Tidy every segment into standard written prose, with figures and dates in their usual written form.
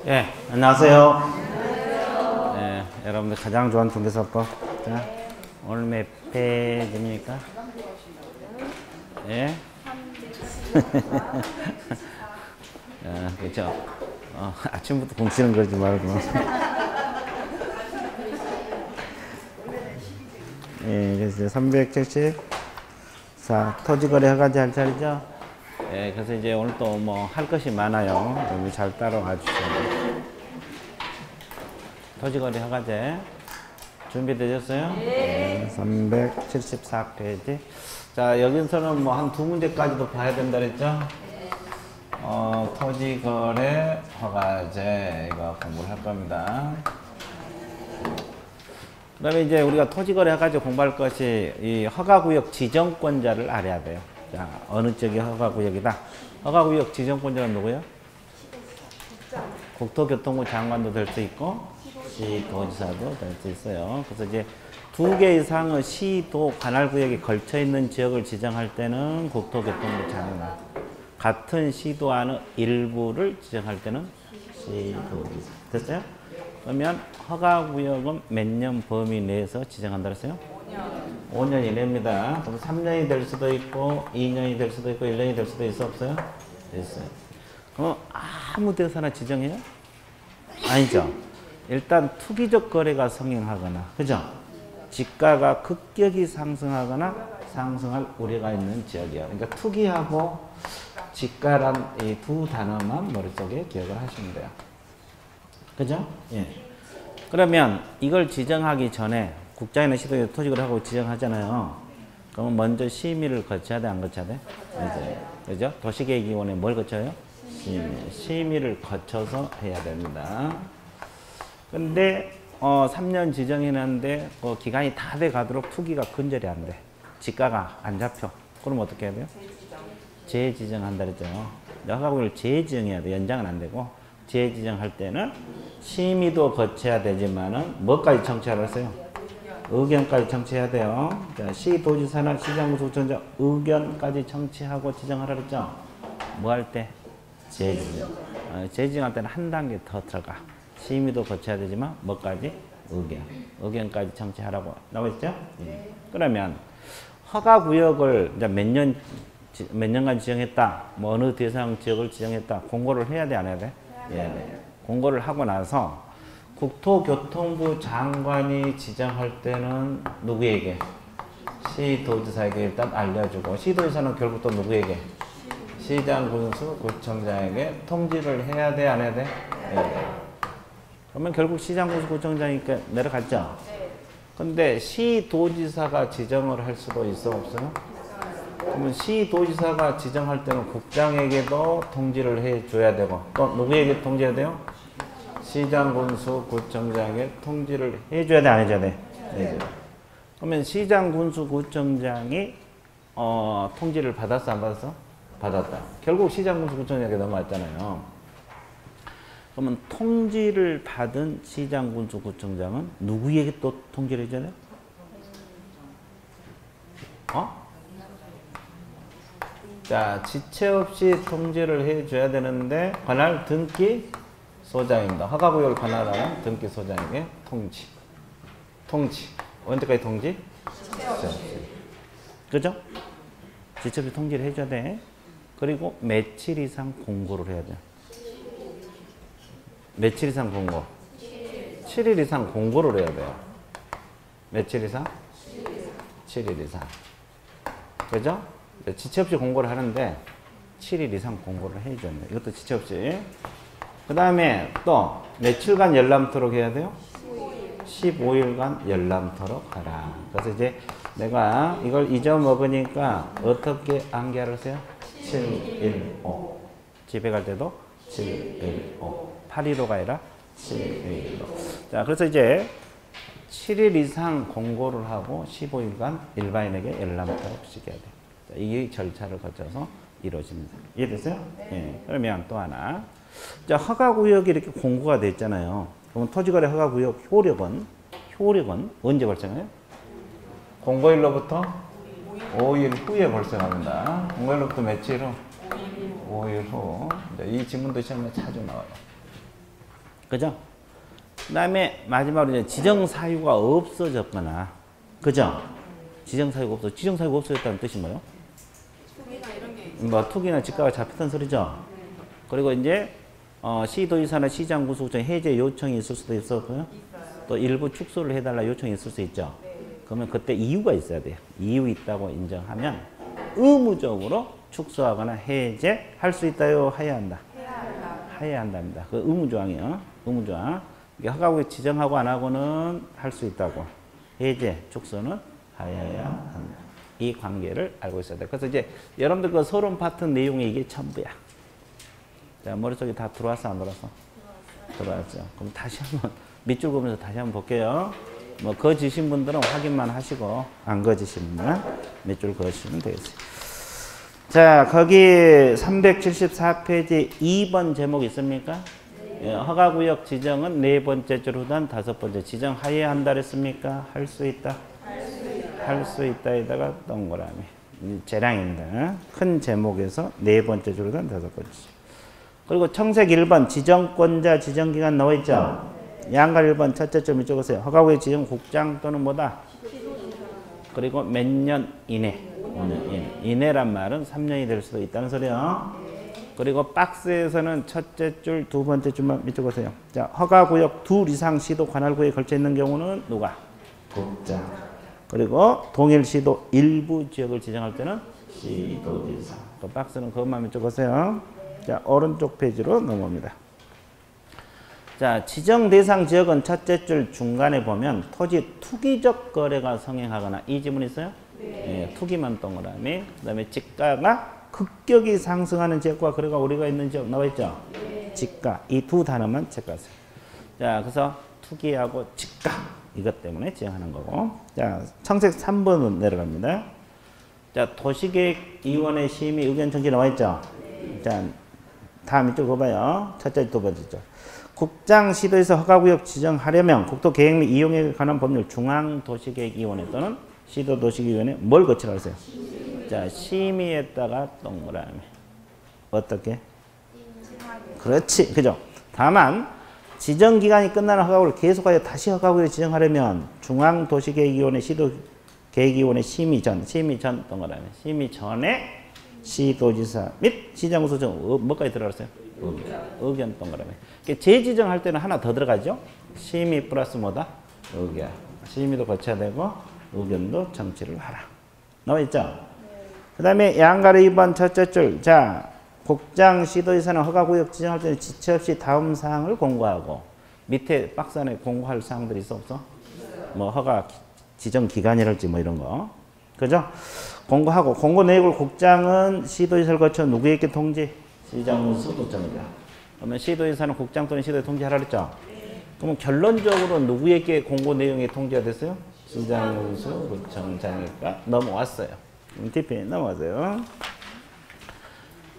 예, 안녕하세요. 예, 여러분들 가장 좋아하는 중개사법. 자, 오늘 몇 페이지입니까? 예? 그렇죠. 아침부터 공치는 거지 말고. 예, 그래서 374 토지거래 허가제 할 차례죠. 예, 그래서 이제 오늘 또 뭐 할 것이 많아요. 여러분 잘 따라와 주시면. 토지거래 허가제 준비되셨어요? 네. 374페이지. 자, 여기서는 뭐 한 두 문제까지도 봐야 된다 그랬죠? 토지거래 허가제 이거 공부를 할 겁니다. 그 다음에 이제 우리가 토지거래 허가제 공부할 것이 이 허가구역 지정권자를 알아야 돼요. 자, 어느 쪽이 허가구역이다. 허가구역 지정권자는 누구예요? 국토교통부 장관도 될 수 있고 시도지사도 될 수 있어요. 그래서 이제 두 개 이상의 시도 관할구역에 걸쳐 있는 지역을 지정할 때는 국토교통부 장관, 같은 시도 안의 일부를 지정할 때는 시도지사. 됐어요? 그러면 허가구역은 몇 년 범위 내에서 지정한다 그랬어요? 5년 이내입니다. 그럼 3년이 될 수도 있고 2년이 될 수도 있고 1년이 될 수도 있어 없어요? 있어요. 그럼 아무 데서나 지정해요? 아니죠. 일단 투기적 거래가 성행하거나, 그죠? 지가가 급격히 상승하거나 상승할 우려가 있는 지역이에요. 그러니까 투기하고 지가란 이 두 단어만 머릿속에 기억을 하시면 돼요. 그죠? 예. 그러면 이걸 지정하기 전에 국장이나 시도에 토지거래 하고 지정하잖아요. 그러면 먼저 심의를 거쳐야 돼, 안 거쳐야 돼? 그죠? 도시계획위원회 뭘 거쳐요? 심의를 거쳐서 해야 됩니다. 근데 3년 지정해놨는데 기간이 다 돼 가도록 투기가 근절이 안 돼. 지가가 안 잡혀. 그럼 어떻게 해야 돼요? 재지정한다 그랬죠. 허가구역을 재지정해야 돼. 연장은 안 되고. 재지정할 때는 심의도 거쳐야 되지만은 뭐까지 청취하라고 했어요? 의견까지 청취해야 돼요. 자, 시도지사나 시장군수구청장 의견까지 청취하고 지정하라 그랬죠. 뭐 할 때? 재지정. 재지정할 때는 한 단계 더 들어가. 심의도 거쳐야 되지만 뭐까지? 의견. 의견까지 청취하라고 나와 있죠? 그러면 허가구역을 이제 몇 년간 지정했다. 뭐 어느 대상 지역을 지정했다. 공고를 해야 돼, 안 해야 돼? 예. 공고를 하고 나서 국토교통부 장관이 지정할 때는 누구에게? 시도지사에게 일단 알려주고, 시도지사는 결국 또 누구에게? 시장군수 구청장에게 통지를 해야 돼, 안 해야 돼? 예. 그러면 결국 시장군수 구청장이니까 내려갔죠? 근데 시도지사가 지정을 할 수도 있어, 없어요? 그러면 시도지사가 지정할 때는 국장에게도 통지를 해줘야 되고, 또 누구에게 통지해야 돼요? 시장군수 구청장에게 통지를 해줘야 돼, 안 해줘야 돼? 네. 그러면 시장군수 구청장이 통지를 받았어, 안 받았어? 받았다. 결국 시장군수 구청장에게 넘어왔잖아요. 그러면 통지를 받은 시장군수 구청장은 누구에게 또 통지를 해줘야 돼요? 자, 지체 없이 통지를 해줘야 되는데 관할 등기 소장입니다. 허가구역을 관할하는 등기소장에게 통지. 언제까지 통지? 그죠? 지체 없이 통지를 해줘야 돼. 그리고 며칠 이상 공고를 해야 돼. 며칠 이상 공고? 7일 이상 공고를 해야 돼요. 며칠 이상? 7일 이상. 그죠? 지체 없이 공고를 하는데 7일 이상 공고를 해줘야 돼요. 이것도 지체 없이. 그 다음에 또 며칠간 열람토록 해야 돼요? 15일간 열람토록 하라. 그래서 이제 내가 이걸 잊어먹으니까 어떻게 암기하라 했어요? 715. 집에 갈 때도 715. 815가 아니라 715. 자, 그래서 이제 7일 이상 공고를 하고 15일간 일반인에게 열람토록 시켜야 돼. 자, 이 절차를 거쳐서 이루어집니다. 이해됐어요? 네. 그러면 또 하나. 자, 허가구역이 이렇게 공고가 돼 있잖아요. 그러면 토지거래 허가구역 효력은 언제 발생해요? 공고일로부터 5일 후에 발생합니다. 공고일로부터 며칠 후? 5일 후. 이 지문도 시험에 자주 나와요. 그죠? 그 다음에 마지막으로 이제 지정사유가 없어졌거나, 그죠? 지정사유가 없어졌다는 뜻이 뭐예요? 뭐 투기나 지가가 잡혔던 소리죠. 그리고 이제 시도지사나 시장구수구청 해제 요청이 있을 수도 있었고요. 또 일부 축소를 해달라 요청이 있을 수 있죠. 그러면 그때 이유가 있어야 돼요. 이유 있다고 인정하면 의무적으로 축소하거나 해제할 수 있다요? 해야 한다? 해야 한답니다. 그 의무조항이요. 의무조항. 허가구역 지정하고 안 하고는 할 수 있다고. 해제, 축소는 하여야 한다. 이 관계를 알고 있어야 돼. 그래서 이제 여러분들 그 서론 파트 내용이 이게 전부야. 자, 머릿속에 다 들어왔어, 안 들어왔어? 들어왔죠. 그럼 다시 한번 밑줄 그으면서 다시 한번 볼게요. 뭐 거지신 분들은 확인만 하시고 안 거지신 분들은 밑줄 그으시면 되겠어요. 자, 거기 374페이지 2번 제목 있습니까? 예, 허가구역 지정은 네 번째 줄 후단 다섯 번째 지정하여야 한다 그랬습니까? 할 수 있다. 할 수 있다에다가 동그라미. 재량입니다. 큰 제목에서 네 번째 줄 후단 다섯 번째. 그리고 청색 1번 지정권자 지정기간 나와 있죠? 양갈 1번 첫째 줄 밑줄 그으세요. 허가구역 지정 국장 또는 뭐다? 그리고 몇 년 이내. 5년 이내란 말은 3년이 될 수도 있다는 소리요. 그리고 박스에서는 첫째 줄, 두 번째 줄만 밑줄 그으세요. 자, 허가구역 둘 이상 시도 관할구에 걸쳐 있는 경우는 누가? 국장. 그리고 동일 시도 일부 지역을 지정할 때는 시도지사. 그 박스는 그것만 밑줄 그으세요. 자, 오른쪽 페이지로 넘어옵니다. 자, 지정 대상 지역은 첫째 줄 중간에 보면 토지 투기적 거래가 성행하거나 이 지문 있어요? 네. 예, 투기만 동그라미. 그 다음에 지가가 급격히 상승하는 지역과 거래가 우리가 있는 지역 나와 있죠? 네. 지가. 이 두 단어만 체크하세요. 자, 그래서 투기하고 지가. 이것 때문에 지정하는 거고. 자, 청색 3번은 내려갑니다. 자, 도시계획위원회 심의 의견 청지 나와 있죠? 네. 자, 다음 이쪽 봐봐요. 첫째, 두 번째 쪽. 국장 시도에서 허가구역 지정하려면 국토계획 및 이용에 관한 법률 중앙도시계획위원회 또는 시도도시계획위원회 뭘 거치라고 했어요? 자, 심의에다가 동그라미. 어떻게? 그렇지. 그죠? 다만 지정기간이 끝나는 허가구역을 계속하여 다시 허가구역을 지정하려면 중앙도시계획위원회 시도계획위원회 심의 전 동그라미. 심의 전에 시도지사 및 시장구수청 뭐까지 들어갔어요? 의견 동그라미. 재지정할 때는 하나 더 들어가죠. 심의 플러스 뭐다? 의견. 심의도 거쳐야 되고 의견도 청취를 하라. 나와 있죠? 네. 그 다음에 양가로 2번 첫째 줄. 자, 국장 시도지사는 허가구역 지정할 때는 지체 없이 다음 사항을 공고하고 밑에 박스 안에 공고할 사항들이 있어 없어? 뭐 허가 지정 기간이랄지 뭐 이런 거. 그죠? 공고하고 공고 내역을 국장은 시도지사를 거쳐 누구에게 통지? 시장구수구청이다. 그러면 시도지사는 국장 또는 시도에 통지하라 그랬죠? 그러면 결론적으로 누구에게 공고 내용이 통지가 됐어요? 시장구수구청장이니까 넘어왔어요. 뒷페이지 넘어가세요.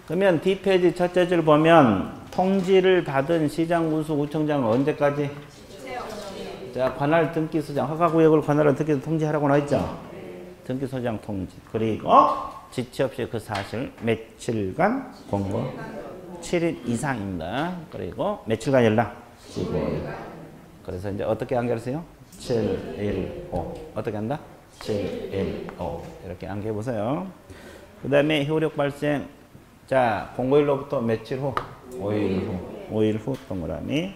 그러면 뒷페이지 첫째 줄 보면 통지를 받은 시장구수구청장은 언제까지? 자, 관할 등기소장, 허가구역을 관할한 등기 통지하라고 나와있죠? 등기소장 통지. 그리고 지체 없이 그 사실 며칠간 공고 7일 이상입니다. 그리고 며칠간 연락 15일. 그래서 이제 어떻게 안결하세요? 7일 5. 어떻게 한다? 7일 5. 이렇게 안겨해 보세요. 그 다음에 효력 발생. 자, 공고일로부터 며칠 후? 5일 후. 5일 후 동그라미.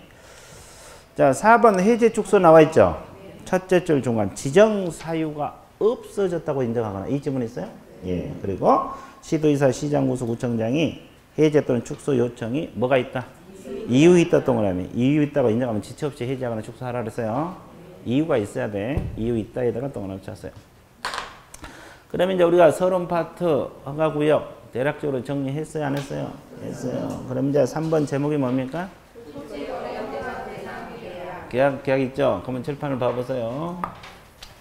자, 4번 해제 축소 나와 있죠? 첫째 줄 중간 지정 사유가 없어졌다고 인정하거나 이 지문 있어요? 예. 그리고 시도지사 시장구수구청장이 해제 또는 축소 요청이 뭐가 있다? 이유 있다 동그라미. 이유 있다고 인정하면 지체 없이 해제하거나 축소하라 그랬어요. 이유가 있어야 돼. 이유 있다에다가 동그라미 쳤어요. 그러면 이제 우리가 서론 파트 허가구역 대략적으로 정리했어요? 안 했어요? 했어요. 그럼 이제 3번 제목이 뭡니까? 계약 있죠? 그러면 칠판을 봐보세요.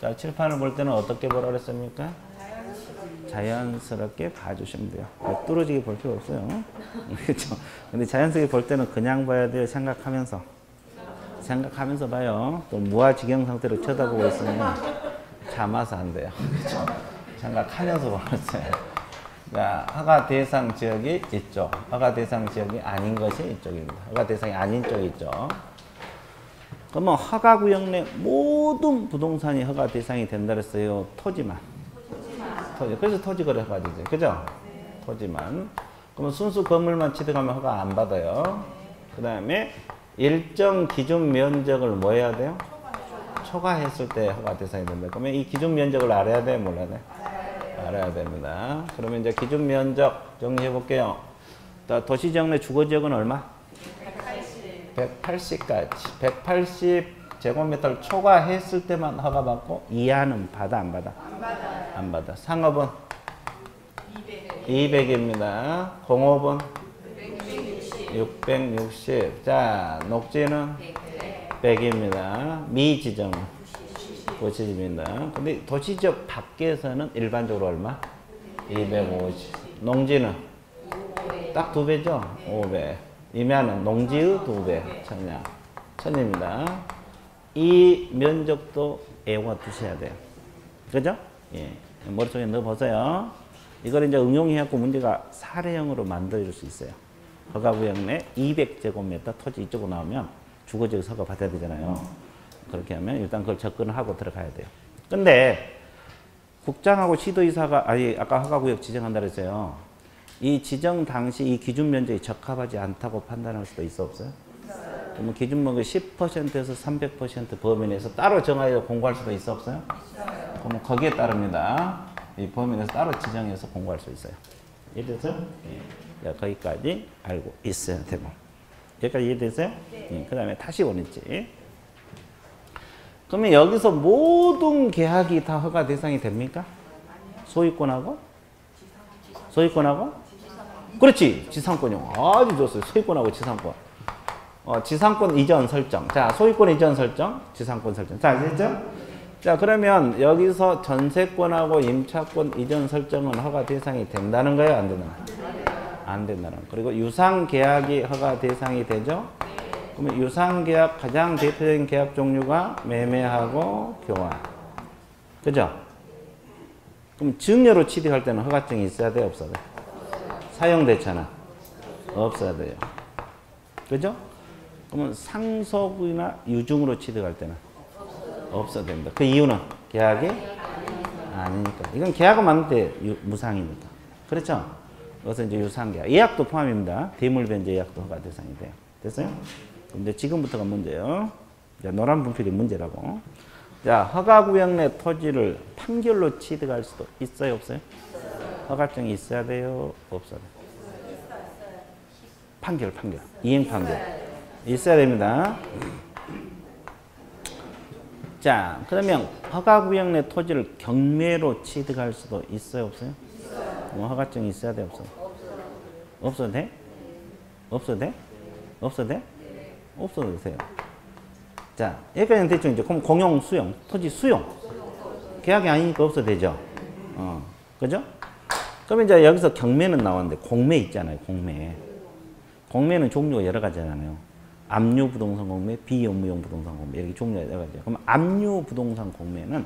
자, 칠판을 볼 때는 어떻게 보라 그랬습니까? 자연스럽게 봐주시면 돼요. 뚫어지게 볼 필요 없어요. 그렇죠? 근데 자연스럽게 볼 때는 그냥 봐야 돼요. 생각하면서 봐요. 또 무아지경 상태로 쳐다보고 있으면 참아서 안 돼요. 그렇죠? 생각하면서 보았어요. 자, 허가 대상 지역이 이쪽, 허가 대상 지역이 아닌 것이 이쪽입니다. 허가 대상이 아닌 쪽이 있죠. 그러면 허가구역 내 모든 부동산이 허가 대상이 된다 그랬어요. 토지만. 토지. 그래서 토지거래 허가되죠. 그죠? 토지만. 그러면 순수 건물만 취득하면 허가 안 받아요. 그 다음에 일정 기준 면적을 뭐 해야 돼요? 초과했을 때 허가 대상이 된다. 그러면 이 기준 면적을 알아야 돼? 몰라야 돼? 알아야 됩니다. 그러면 이제 기준 면적 정리해 볼게요. 도시지역 내 주거지역은 얼마? 180까지. 180제곱미터를 초과했을 때만 허가받고 이하는 받아 안 받아? 안 받아. 상업은? 200입니다. 공업은? 660. 자, 녹지는? 100입니다. 미지정은? 90입니다. 근데 도시지역 밖에서는 일반적으로 얼마? 250. 농지는? 딱 2배죠? 500. 임야는 농지의 2배. 천야. 1000입니다. 이 면적도 애워 두셔야 돼요. 그죠? 예. 머릿속에 넣어보세요. 이걸 이제 응용해갖고 문제가 사례형으로 만들 수 있어요. 허가구역 내 200제곱미터 토지 이쪽으로 나오면 주거지역 허가 받아야 되잖아요. 그렇게 하면 일단 그걸 접근을 하고 들어가야 돼요. 근데 국장하고 시도이사가 아까 허가구역 지정한다 그랬어요. 이 지정 당시 이 기준 면적이 적합하지 않다고 판단할 수도 있어 없어요? 그러면 기준 면적 10%에서 300% 범위 내에서 따로 정하여 공고할 수도 있어 없어요? 그러면 거기에 따릅니다. 이 범위 내에서 따로 지정해서 공고할 수 있어요. 이해됐어요? 예. 거기까지 알고 있어야 되고. 여기까지 이해됐어요? 네. 그 다음에 다시 원위치. 그러면 여기서 모든 계약이 다 허가 대상이 됩니까? 소유권하고? 소유권하고? 그렇지. 지상권이요. 아주 좋았어요. 소유권하고 지상권. 지상권 이전 설정. 자, 소유권 이전 설정, 지상권 설정. 자, 됐죠? 자, 그러면 여기서 전세권하고 임차권 이전 설정은 허가 대상이 된다는 거예요? 안 된다는 거예요? 안 된다는 거예요. 그리고 유상계약이 허가 대상이 되죠? 그러면 유상계약 가장 대표적인 계약 종류가 매매하고 교환. 그죠? 그럼 증여로 취득할 때는 허가증이 있어야 돼요? 없어야 돼요? 사용대차는? 없어야 돼요. 그죠? 그러면 상속이나 유증으로 취득할 때는? 없어야 됩니다. 그 이유는? 계약이 아니니까. 이건 계약을 만들 때 무상이니까. 그렇죠? 그래서 이제 유상계약. 예약도 포함입니다. 대물변제 예약도 허가 대상이 돼요. 됐어요? 근데 지금부터가 문제예요. 자, 노란 분필이 문제라고. 자, 허가구역 내 토지를 판결로 취득할 수도 있어요, 없어요? 허가증이 있어야 돼요, 없어야 돼요? 판결. 이행 판결. 있어야 됩니다. 자, 그러면 허가구역 내 토지를 경매로 취득할 수도 있어요, 없어요? 허가증이 있어야 돼, 없어요? 없어도 돼? 없어도 돼? 없어도 돼? 없어도 되세요. 자, 여기까지는 대충 이제 그럼 공용 수용, 토지 수용. 계약이 아니니까 없어도 되죠. 그죠? 그럼 이제 여기서 경매는 나왔는데 공매 있잖아요, 공매. 공매는 종류가 여러 가지잖아요. 압류 부동산 공매, 비업무용 부동산 공매 이렇게 종류가 여러 가지예요. 그럼 압류 부동산 공매는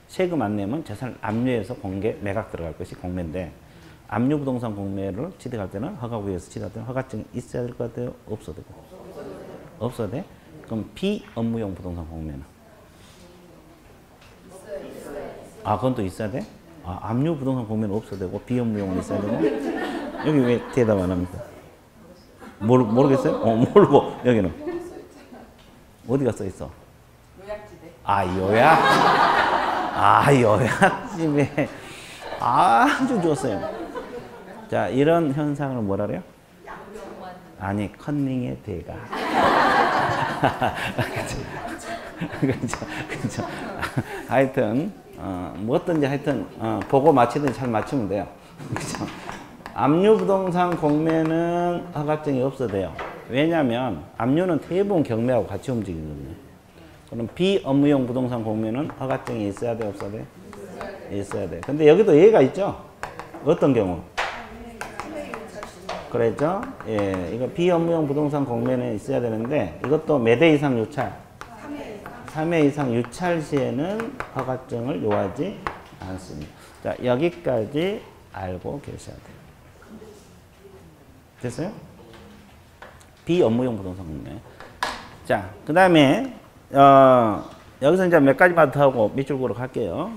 세금 안 내면 재산을 압류해서 공개 매각 들어갈 것이 공매인데 압류 부동산 공매를 취득할 때는 허가구역에서 취득할 때는 허가증이 있어야 될 것 같아요? 없어도 되고? 없어도 돼? 그럼 비업무용 부동산 공매는? 아, 그건 또 있어야 돼? 아, 압류 부동산 공매는 없어도 되고 비업무용은 있어야 되고? 여기 왜 대답 안 합니까? 모르겠어요? 모르고 여기는? 어디가 써 있어? 요약지대. 아, 요약? 아, 요약집에 아주 좋았어요. 자, 이런 현상을 뭐라 그래요? 아니, 컨닝의 대가. 그렇죠. 하여튼 뭐든지 하여튼 보고 맞히든지 잘 맞추면 돼요. 그렇죠. 압류 부동산 공매는 허가증이 없어도 돼요. 왜냐하면 압류는 대부분 경매하고 같이 움직이거든요. 그럼 비업무용 부동산 공매는 허가증이 있어야 돼, 없어야 돼? 있어야 돼. 근데 여기도 예가 있죠? 어떤 경우? 그랬죠? 예, 이거 비업무용 부동산 공매는 있어야 되는데 이것도 몇 회 이상 유찰? 3회 이상 유찰 시에는 허가증을 요하지 않습니다. 자, 여기까지 알고 계셔야 돼요. 됐어요? 비업무용 부동산 공매. 자, 그 다음에 여기서 이제 몇 가지만 더 하고 밑줄 그어 갈게요.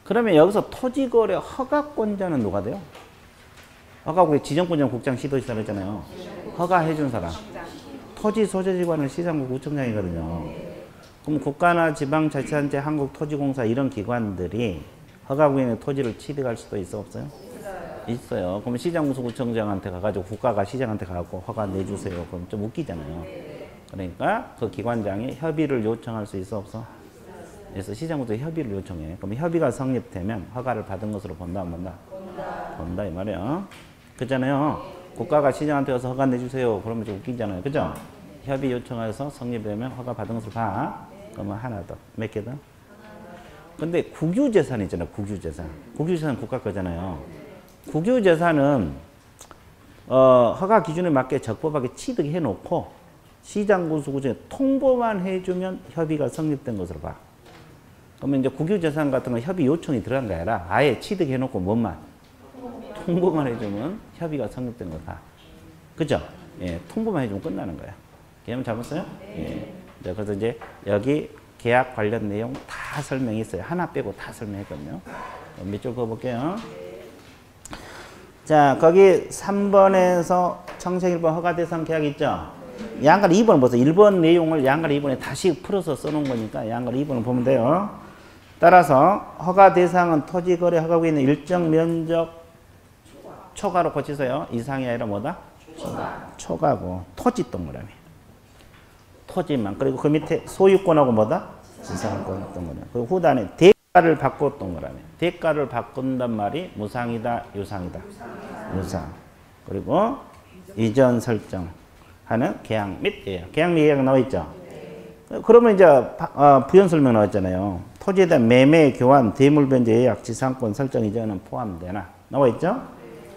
그러면 여기서 토지거래 허가권자는 누가 돼요? 허가국의 지정권자는 국장, 시도지사 했잖아요. 허가해준 사람. 토지 소재지관은 시장국 구청장이거든요. 그럼 국가나 지방자치단체, 한국토지공사 이런 기관들이 허가구역의 토지를 취득할 수도 있어 없어요? 있어요. 그럼 시장구청장한테 가가지고 국가가 시장한테 가고 허가 내주세요. 그럼 좀 웃기잖아요. 그러니까 그 기관장이 협의를 요청할 수 있어 없어? 그래서 시장구청에 협의를 요청해. 그럼 협의가 성립되면 허가를 받은 것으로 본다 안 본다? 본다 이 말이야. 그렇잖아요. 국가가 시장한테 와서 허가 내주세요. 그러면 좀 웃기잖아요. 그죠? 협의 요청해서 성립되면 허가 받은 것으로 봐. 그러면 하나 더. 몇 개 더? 근데 국유재산 있잖아요. 국유재산. 국유재산 국가 거잖아요. 국유재산은 허가 기준에 맞게 적법하게 취득해 놓고 시장군수구청에 통보만 해주면 협의가 성립된 것으로 봐. 그러면 이제 국유재산 같은 건 협의 요청이 들어간 게 아니라 아예 취득해 놓고 뭔만 통보만 해주면 협의가 성립된 거 봐. 그죠? 예, 통보만 해주면 끝나는 거야. 개념 잡았어요? 예. 그래서 이제 여기 계약 관련 내용 다 설명이 있어요. 하나 빼고 다 설명했거든요. 밑줄 그어볼게요. 자, 거기 3번에서 청색 1번 허가 대상 계약 있죠? 양갈 2번 보세요. 1번 내용을 양갈 2번에 다시 풀어서 써놓은 거니까 양갈 2번을 보면 돼요. 따라서 허가 대상은 토지거래 허가구에 있는 일정 면적 초과로 고치세요. 이상이 아니라 뭐다? 초과고 토지 동그라미. 토지만. 그리고 그 밑에 소유권하고 뭐다? 지상권 동그라미. 그리고 후단에 대가를 받고 동그라미. 대가를 바꾼단 말이 무상이다, 유상이다. 유상. 그리고 이전 설정하는 계약 및 예약. 계약 및 예약 나와 있죠? 그러면 이제 부연 설명 나왔잖아요. 토지에 대한 매매, 교환, 대물 변제, 예약, 지상권 설정 이전은 포함되나? 나와 있죠?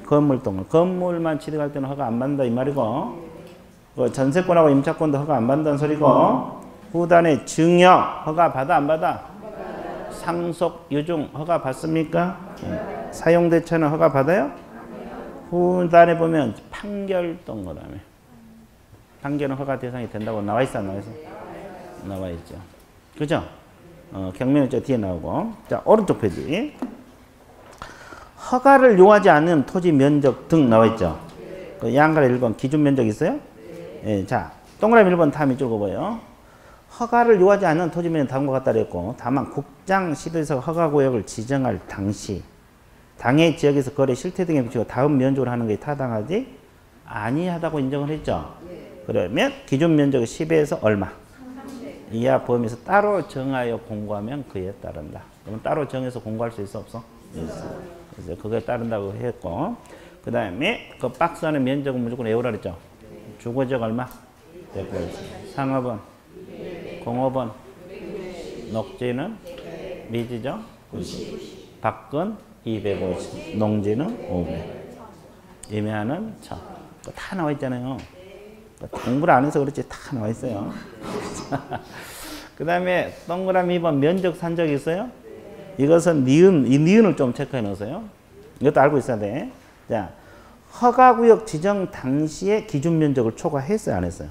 건물 동물. 건물만 취득할 때는 허가 안 받는다 이 말이고, 그 전세권하고 임차권도 허가 안 받는다는 소리고, 후단에 증여 허가 받아 안 받아? 상속, 유증 허가 받습니까? 사용대체는 허가 받아요? 후단에 보면 판결 동그라미. 판결은 허가 대상이 된다고 나와 있어 안 나와 있어? 나와 있죠. 그죠? 경매는 저 뒤에 나오고. 자, 오른쪽 페이지. 허가를 요하지 않는 토지 면적 등 나와 있죠. 그 양갈 1번 기준 면적 있어요? 예, 자, 동그라미 1번 다음 이쪽 보여요. 허가를 요하지 않는 토지 면적 다음과 같다 그랬고, 다만 국장 시도에서 허가구역을 지정할 당시 당해 지역에서 거래 실태 등에 비추어 다음 면적으로 하는 게 타당하지 아니하다고 인정을 했죠. 그러면 기준 면적의 10에서 얼마? 이하 범위에서 따로 정하여 공고하면 그에 따른다. 그러면 따로 정해서 공고할 수 있어 없어? 있어. 그래서 그거에 따른다고 했고, 그 다음에 그 박스 안에 면적은 무조건 외우라 그랬죠. 주거지역 얼마? 100%. 상업은 0.5번. 녹지는 미지죠? 90. 밖은 250. 농지는 500. 임야는 1000. 다 나와 있잖아요. 공부를 안 해서 그렇지 다 나와 있어요. 그 다음에 동그라미 2번 면적 산적 있어요? 이것은 니은, 이 니은을 좀 체크해 놓으세요. 이것도 알고 있어야 돼. 자, 허가구역 지정 당시에 기준 면적을 초과했어요, 안 했어요?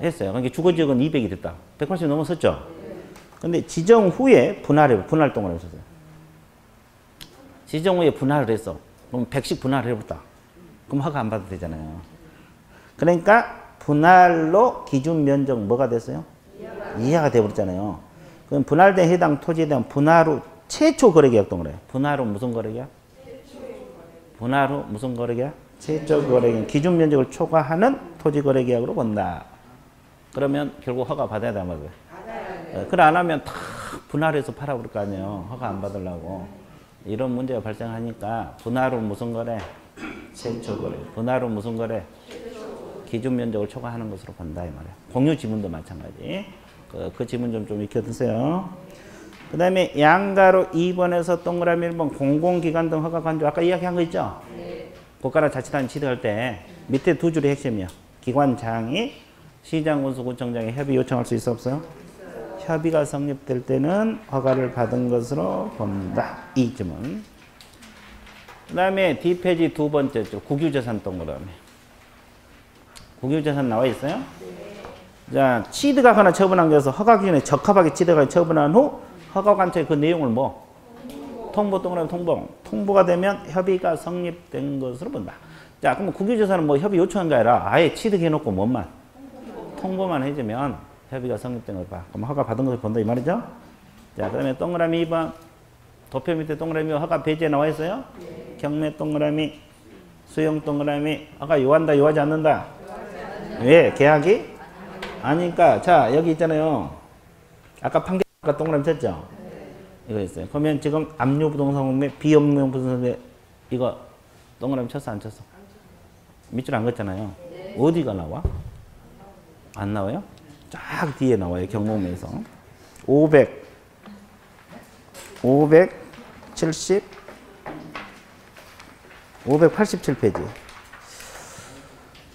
했어요. 그러니까 주거지역은 200이 됐다. 180 넘었었죠? 근데 지정 후에 분할 동그라미 썼어요. 지정 후에 분할을 했어. 그럼 100씩 분할을 해봤다. 그럼 허가 안 받아도 되잖아요. 그러니까 분할로 기준 면적 뭐가 됐어요? 이하가 되어버렸잖아요. 그럼 분할된 해당 토지에 대한 분할 후 최초 거래계약 동그라미. 분할 후 무슨 거래계약? 분할 후 무슨 거래계약? 최초 거래계약. 기준 면적을 초과하는 토지 거래계약으로 본다. 그러면 결국 허가 받아야 되는 거예요. 그래 안 하면 다 분할해서 팔아버릴 거 아니에요. 허가 안 받으려고. 이런 문제가 발생하니까 분할 후 무슨 거래? 최초 거래. 분할 후 무슨 거래? 기준 면적을 초과하는 것으로 본다 이 말이에요. 공유 지문도 마찬가지. 그 지문 좀 익혀두세요. 그 다음에 양가로 2번에서 동그라미 1번 공공기관 등 허가 간주 아까 이야기한 거 있죠? 네. 국가나 자치단 취득할 때 밑에 두 줄이 핵심이야. 기관장이 시장군수구청장에 협의 요청할 수 있어 없어요? 협의가 성립될 때는 허가를 받은 것으로 본다. 이 지문. 그 다음에 뒷페이지 두 번째 줄 국유재산 동그라미. 국유재산 나와 있어요? 자, 취득하거나 처분한게서 허가 기준에 적합하게 취득하거나 처분한 후 허가관청에 그 내용을 뭐? 통보 동그라미 통보가 되면 협의가 성립된 것으로 본다. 자, 그럼 국유조사는 뭐 협의 요청한 게 아니라 아예 취득해놓고 뭐만? 통보만 해주면 협의가 성립된 걸 봐. 그럼 허가 받은 것을 본다 이 말이죠? 자, 그다음에 동그라미 2번. 도표 밑에 동그라미 허가 배제에 나와 있어요? 경매 동그라미, 수용 동그라미, 허가 요한다, 요하지 않는다? 왜? 계약이? 아니니까. 자, 여기 있잖아요. 아까 판결 아까 동그라미 쳤죠? 이거 있어요. 그러면 지금 압류 부동산 공매, 비업무 부동산 공매 이거 동그라미 쳤어 안 쳤어? 밑줄 안 긋잖아요. 어디가 나와? 안 나와요? 쫙 뒤에 나와요. 경공매에서 587페이지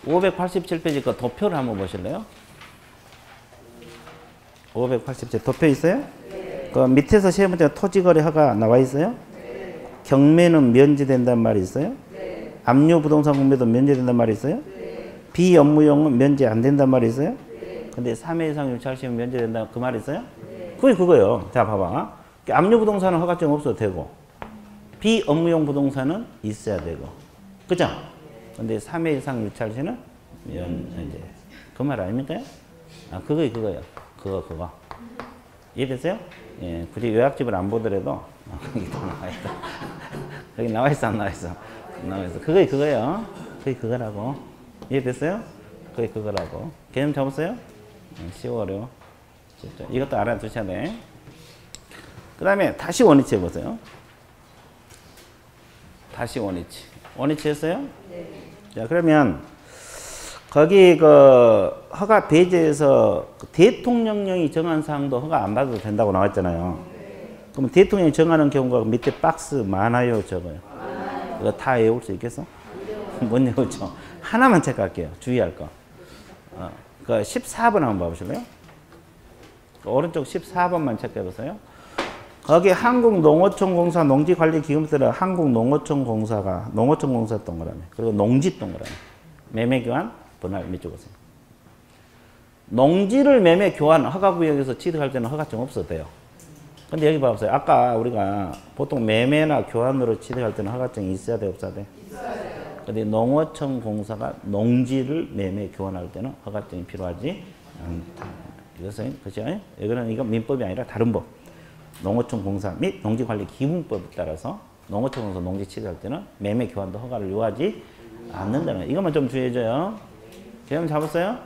587페이지 그 도표를 한번 보실래요? 587 도표 있어요? 그 밑에서 세 번째 토지거래 허가 나와 있어요? 경매는 면제된다는 말이 있어요? 압류 부동산 공매도 면제된다는 말이 있어요? 비업무용은 면제 안 된다는 말이 있어요? 근데 3회 이상 유찰시면 면제된다 그 말이 있어요? 그게 그거예요. 자, 봐봐. 압류 부동산은 허가증 없어도 되고 비업무용 부동산은 있어야 되고 그죠? 근데 3회 이상 유찰시는 이제 그 말 아닙니까? 아, 그거예요. 그거. 이해됐어요? 예, 굳이 요약집을 안 보더라도 거기 다 나와 있다. 여기 나와 있어, 안 나와 있어? 나와 있어. 그거예요. 그게 그거라고. 이해됐어요? 그게 그거라고. 개념 잡았어요? 쉬워 어려워. 이것도 알아두셔야 돼. 그 다음에 다시 원위치 해보세요. 다시 원위치. 원위치 했어요? 네. 자, 그러면 거기 그 허가 배제에서 대통령령이 정한 사항도 허가 안 받아도 된다고 나왔잖아요. 그럼 대통령이 정하는 경우가 밑에 박스 많아요, 적어요? 이거 다 외울 수 있겠어? 못 외우죠? 하나만 체크할게요. 주의할 거. 그 14번 한번 봐보실래요? 오른쪽 14번만 체크해보세요. 거기 한국농어촌공사 농지관리기금들은 한국농어촌공사가 농어촌공사 동그라미 그리고 농지 동그라미 매매교환 분할 밑줄 보세요. 농지를 매매 교환 허가구역에서 취득할 때는 허가증 없어도 돼요. 근데 여기 봐보세요. 아까 우리가 보통 매매나 교환으로 취득할 때는 허가증이 있어야 돼 없어야 돼? 있어야 돼요. 근데 농어촌 공사가 농지를 매매 교환할 때는 허가증이 필요하지 않다. 이것은 그죠? 이건 민법이 아니라 다른 법. 농어촌 공사 및 농지관리기금법에 따라서 농어촌 공사 농지 취득할 때는 매매 교환도 허가를 요하지 않는다는 거. 이것만 좀 주의해줘요. 개념 잡았어요?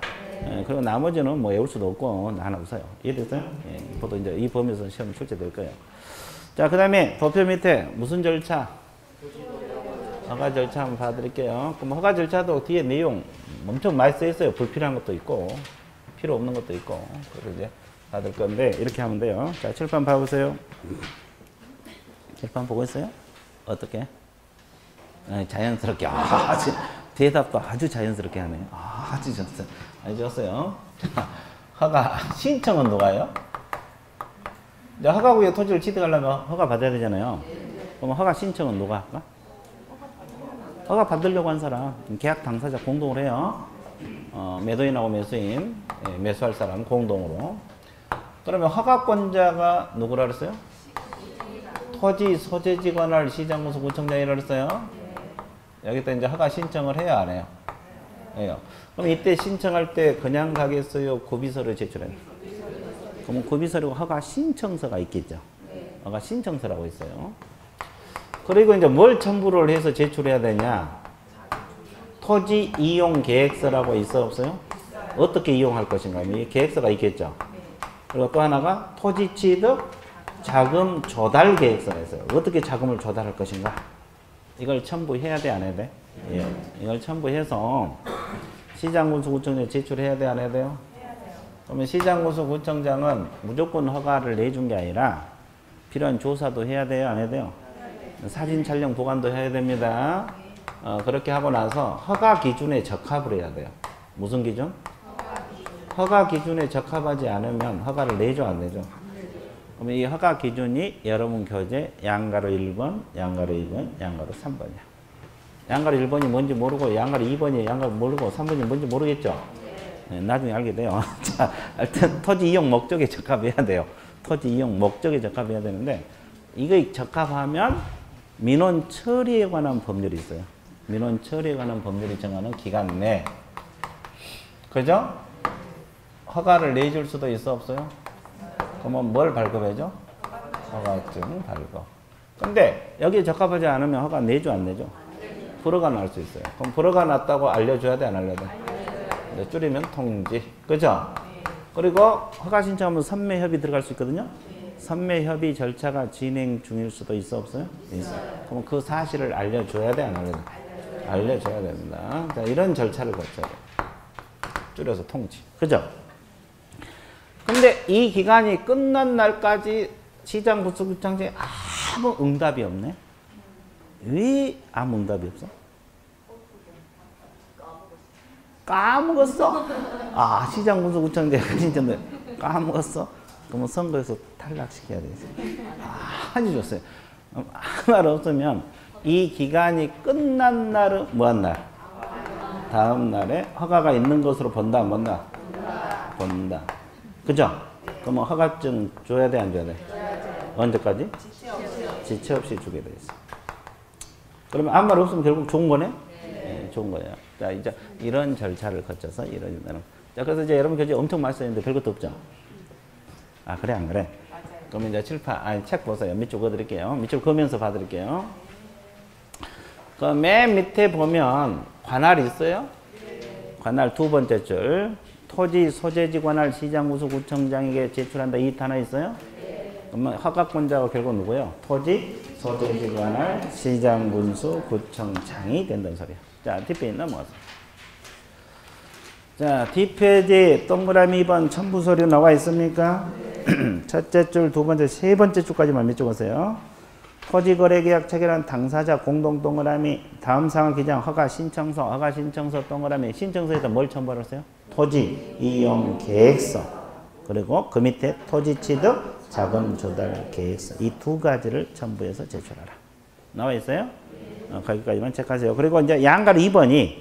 네. 그리고 나머지는 뭐 외울 수도 없고 하나 없어요. 이해됐어요? 예, 보통 이제 이 범위에서 시험 출제될 거예요. 자, 그 다음에 도표 밑에 무슨 절차? 허가 절차 한번 봐드릴게요. 그럼 허가 절차도 뒤에 내용 엄청 많이 써 있어요. 불필요한 것도 있고 필요 없는 것도 있고 그래서 이제 받을 건데 이렇게 하면 돼요. 자, 칠판 봐보세요. 칠판 보고 있어요? 어떻게? 자연스럽게. 대답도 아주 자연스럽게 하네요. 아주 좋았어요. 아주 좋았어요. 허가 신청은 누가요? 허가구역 토지를 취득하려면 허가 받아야 되잖아요. 그럼 허가 신청은 누가 할까? 허가 받으려고 한 사람, 계약 당사자 공동으로 해요. 매도인하고 매수인, 매수할 사람 공동으로. 그러면 허가권자가 누구라 그랬어요? 토지 소재지 관할 시장군수 구청장이라 그랬어요. 여기다 이제 허가 신청을 해야 안 해요? 해요. 그럼 이때 신청할 때 그냥 가겠어요? 고비서를 제출해요? 그러면 고비서리고 허가 신청서가 있겠죠? 허가 신청서라고 있어요. 그리고 이제 뭘 첨부를 해서 제출해야 되냐? 토지 이용 계획서라고 있어 없어요? 어떻게 이용할 것인가? 이 계획서가 있겠죠? 그리고 또 하나가 토지 취득 자금 조달 계획서가 있어요. 어떻게 자금을 조달할 것인가? 이걸 첨부해야 돼, 안 해야 돼? 예. 이걸 첨부해서 시장군수구청장에 제출해야 돼, 안 해야 돼요? 그러면 시장군수구청장은 무조건 허가를 내준 게 아니라 필요한 조사도 해야 돼요, 안 해야 돼요? 사진 촬영 보관도 해야 됩니다. 그렇게 하고 나서 허가 기준에 적합을 해야 돼요. 무슨 기준? 허가 기준에 적합하지 않으면 허가를 내줘, 안 내줘? 그러면 이 허가 기준이 여러분 교재 양가로 1번, 양가로 2번, 양가로 3번이야. 양가로 1번이 뭔지 모르고 양가로 2번이 양가로 모르고 3번이 뭔지 모르겠죠? 네, 나중에 알게 돼요. 자, 하여튼 토지 이용 목적에 적합해야 돼요. 토지 이용 목적에 적합해야 되는데 이거 적합하면 민원 처리에 관한 법률이 있어요. 민원 처리에 관한 법률이 정하는 기간 내 그죠? 허가를 내줄 수도 있어 없어요? 그러면 뭘 발급해줘? 허가증 발급. 근데 여기에 적합하지 않으면 허가 내줘 안 내줘? 불허가 날 수 있어요. 그럼 불허가 났다고 알려줘야 돼 안 알려야 돼? 줄이면 통지. 그죠? 그리고 허가 신청하면 선매협의 들어갈 수 있거든요. 선매협의 절차가 진행 중일 수도 있어 없어요? 있어요. 그럼 그 사실을 알려줘야 돼 안 알려야 돼? 알려줘야 됩니다. 자, 이런 절차를 거쳐야 돼. 줄여서 통지. 그죠? 근데 이 기간이 끝난 날까지 시장 구속구청장에 아무 응답이 없네. 왜 아무 응답이 없어? 까먹었어? 아, 시장 구속구청장이 진짜 까먹었어? 그러면 선거에서 탈락시켜야 되지. 아주 좋았어요. 아무 말 없으면 이 기간이 끝난 날은 뭐한 날? 다음 날에 허가가 있는 것으로 본다, 안 본다? 본다. 그죠? 그러면 허가증 줘야 돼, 안 줘야 돼? 언제까지? 지체 없이 주게 돼 있어. 그러면 아무 말 없으면 결국 좋은 거네? 네, 좋은 거예요. 자, 이제 이런 절차를 거쳐서 이런. 자, 그래서 이제 여러분 교재 엄청 많이 써있는데 별것도 없죠? 아, 그래, 안 그래? 그러면 이제 책 보세요. 밑줄 그어드릴게요. 밑줄 그으면서 봐드릴게요. 그 맨 밑에 보면 관할이 있어요? 관할 두 번째 줄. 토지 소재지 관할 시장구속구청장에게 제출한다. 이 단어 있어요? 그러면 허가권자가 결국 누구예요? 토지 소재지 관할 시장군수구청장이 된다는 소리야. 자, 뒷페이지 넘어가서. 자, 뒷페이지 동그라미 2번 첨부 서류 나와 있습니까? 첫째 줄, 두 번째, 세 번째 줄까지만 밑줄 그으세요. 토지거래계약 체결한 당사자 공동 동그라미 다음 상황 기장 허가 신청서 동그라미 신청서에다 뭘 첨부했어요? 토지 이용 계획서 그리고 그 밑에 토지 취득 자금 조달 계획서 이 두 가지를 첨부해서 제출하라. 나와 있어요? 거기까지만 체크하세요. 그리고 이제 양가로 2번이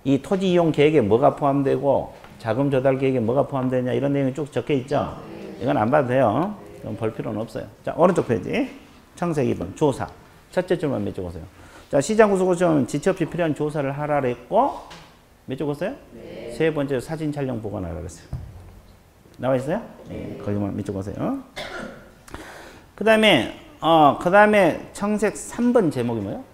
이 토지 이용 계획에 뭐가 포함되고 자금 조달 계획에 뭐가 포함되냐 이런 내용이 쭉 적혀 있죠. 이건 안 봐도 돼요. 그럼 볼 필요는 없어요. 자, 오른쪽 페이지. 청색 2번 조사. 첫째 줄만 몇 줄 보세요. 자, 시장구속구청은 지체 없이 필요한 조사를 하라 그랬고 몇 줄 보세요? 네. 세 번째 사진 촬영 보관하라 그랬어요. 나와 있어요? 네. 거기만 몇 줄 보세요. 그다음에 청색 3번 제목이 뭐예요?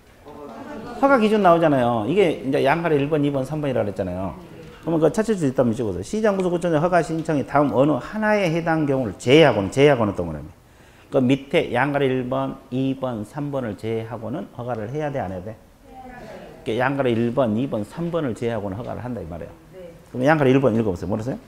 허가 기준 나오잖아요. 이게 이제 양가로 1번, 2번, 3번이라 그랬잖아요. 그러면 그 첫째 줄 있다면 몇 줄 보세요. 시장구속구청의 허가 신청이 다음 어느 하나에 해당 경우를 제외하고는 동그라미. 그 밑에 양가로 1번, 2번, 3번을 제외하고는 허가를 해야 돼, 안 해야 돼? 네. 양가로 1번, 2번, 3번을 제외하고는 허가를 한다 이 말이에요. 네. 그럼 양가로 1번 읽어보세요. 뭐라세요?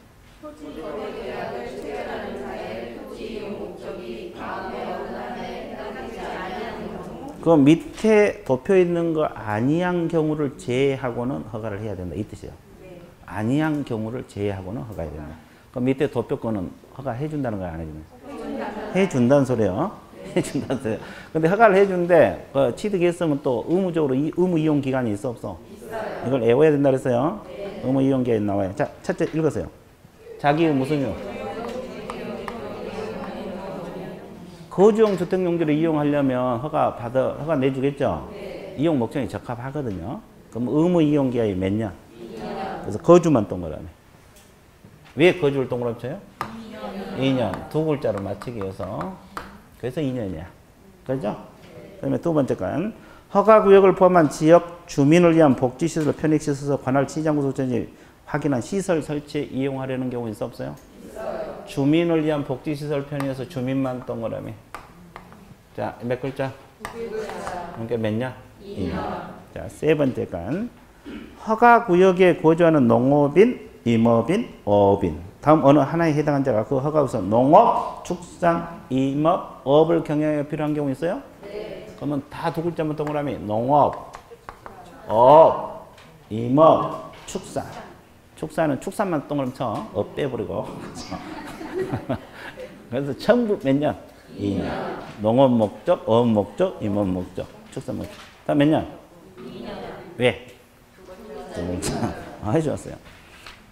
토지거래계약을 체결하는 자의 토지 이용 목적이 다음에 어느 한에 해당되지 아니하는 경우. 그 밑에 도표 있는 거 아니한 경우를 제외하고는 허가를 해야 된다 이 뜻이에요. 네. 아니한 경우를 제외하고는 허가해야 된다. 그 밑에 도표 거는 허가 해준다는 거야, 안 해주는 거야? 해준다는 소리요. 해준다는 소리요. 근데 허가를 해준데 취득했으면 또 의무적으로 의무 이용 기간이 있어 없어? 있어요. 이걸 외워야 된다 그랬어요. 네. 의무 이용 기간이 나와요. 자, 첫째 읽으세요. 자기의 무슨 용? 거주용 주택용지를 이용하려면 허가 내주겠죠? 네. 이용 목적이 적합하거든요. 그럼 의무 이용 기간이 몇 년? 2년. 그래서 거주만 동그라미. 왜 거주를 동그라미 쳐요? 2년. 두 글자로 맞추기 위해서. 그래서 2년이야. 그죠? 그 다음에 두 번째 건 허가구역을 포함한 지역 주민을 위한 복지시설, 편익시설, 관할 시장구속청이 확인한 시설 설치 이용하려는 경우 있어 없어요? 있어요. 주민을 위한 복지시설 편의에서 주민만 동그라미. 자, 몇 글자? 2글자. 그러니까 몇 년? 2년. 자, 세 번째 건 허가구역에 거주하는 농업인, 임업인, 어업인 다음 어느 하나에 해당한 자가 그 허가에서 농업, 축산, 임업, 어업을 경영에 필요한 경우 있어요? 네. 그러면 다 두 글자만 동그라미 농업, 어업, 임업, 축산. 축산은 축산만 동그라미 쳐. 업 빼버리고. 그래서 전부 몇 년? 2년. 농업 목적, 어업 목적, 임업 목적, 축산 목적. 다 몇 년? 2년. 왜? 두 글자. 아주 좋았어요.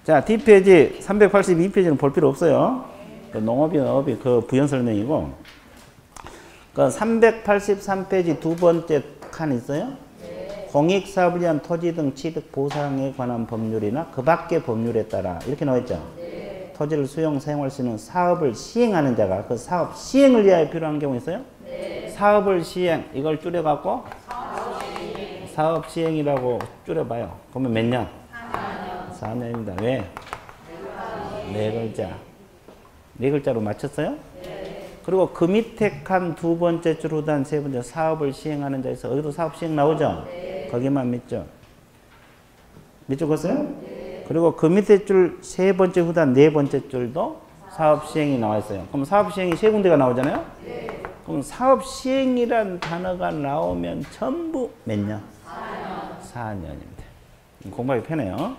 자, 뒷페이지 382페이지는 볼 필요 없어요. 그 농업이 어업이 그 부연 설명이고. 그 383페이지 두 번째 칸 있어요? 공익사업을 위한 토지 등 취득 보상에 관한 법률이나 그 밖의 법률에 따라 이렇게 나와 있죠. 토지를 수용 사용할 수 있는 사업을 시행하는 자가 그 사업 시행을 위하여 필요한 경우 있어요? 사업을 시행 이걸 줄여갖고 사업 시행이라고 줄여봐요. 그러면 몇 년? 4년입니다. 왜? 네 글자. 네 글자로 맞췄어요? 그리고 그 밑에 칸 두 번째 줄 후단 세 번째 사업을 시행하는 자에서 여기도 사업 시행 나오죠? 거기만 믿죠? 믿죠? 그었어요? 그리고 그 밑에 줄 세 번째 후단 네 번째 줄도 사업 시행이 나와 있어요. 그럼 사업 시행이 세 군데가 나오잖아요? 그럼 사업 시행이란 단어가 나오면 전부 몇 년? 4년입니다. 공부하기 편해요.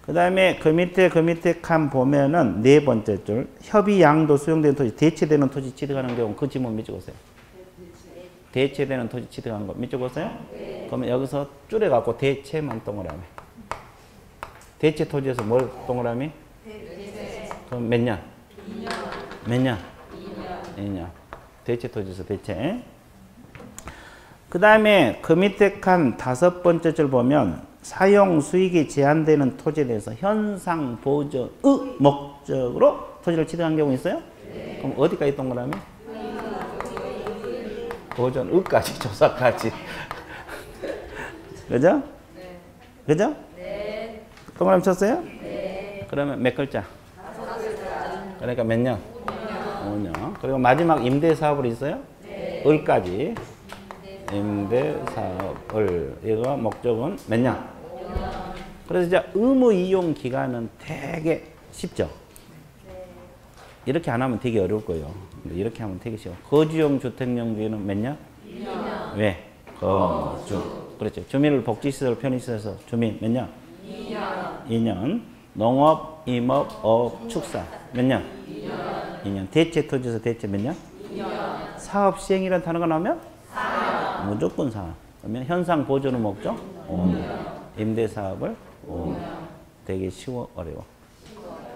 그 다음에 그 밑에 칸 보면은 네 번째 줄 협의 양도 수용되는 토지 대체되는 토지 취득하는 경우 그 지문 밑줄 그으세요. 대체되는 토지 취득하는 거 밑줄 그으세요? 그러면 여기서 줄여갖고 대체만 동그라미. 대체 토지에서 뭘 동그라미? 그럼 몇 년? 2년. 몇 년? 2년. 대체 토지에서 대체. 그 다음에 그 밑에 칸 다섯 번째 줄 보면 사용 수익이 제한되는 토지에 대해서 현상 보전의 목적으로 토지를 취득한 경우 있어요? 그럼 어디까지 동그라미? 보전의까지 조사까지. 그죠? 그죠? 동그라미 쳤어요? 그러면 몇 글자? 그러니까 몇 년? 5년. 그리고 마지막 임대사업을 있어요? 을까지. 임대사업을 이거 목적은 몇 년? 그래서 이제 의무 이용 기간은 되게 쉽죠. 이렇게 안 하면 되게 어려울 거예요. 근데 이렇게 하면 되게 쉬워. 거주용 주택용 주의는 몇 년? 2년. 왜? 거주. 그렇죠. 주민을 복지시설 편의시설에서 주민 몇 년? 2년. 2년. 농업, 임업, 어업, 축사 몇 년? 2년. 2년. 대체 토지에서 대체 몇 년? 2년. 사업 시행이라는 단어가 나오면? 4년. 무조건 4년. 그러면 현상 보존의 목적? 5년. 임대사업을 5년. 되게 쉬워, 어려워?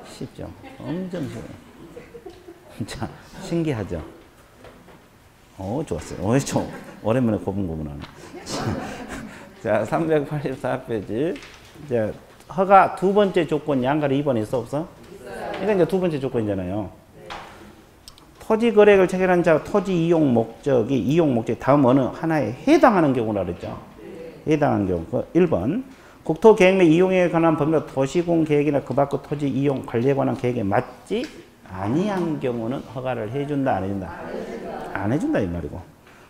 쉽죠? 엄청 쉬워요. 자, 신기하죠? 좋았어요. 좀 오랜만에 고분고분하네. 자, 384페이지. 이제 허가 두 번째 조건 양가리 2번 있어, 없어? 이건 이제 두 번째 조건이잖아요. 토지 거래를 체결한 자 토지 이용 목적이 다음 어느 하나에 해당하는 경우라 그랬죠. 해당하는 경우. 1번. 국토계획 및 이용에 관한 법률 도시공 계획이나 그 밖의 토지 이용 관리에 관한 계획에 맞지 아니한 경우는 허가를 해준다, 안 해준다? 안 해준다 이 말이고.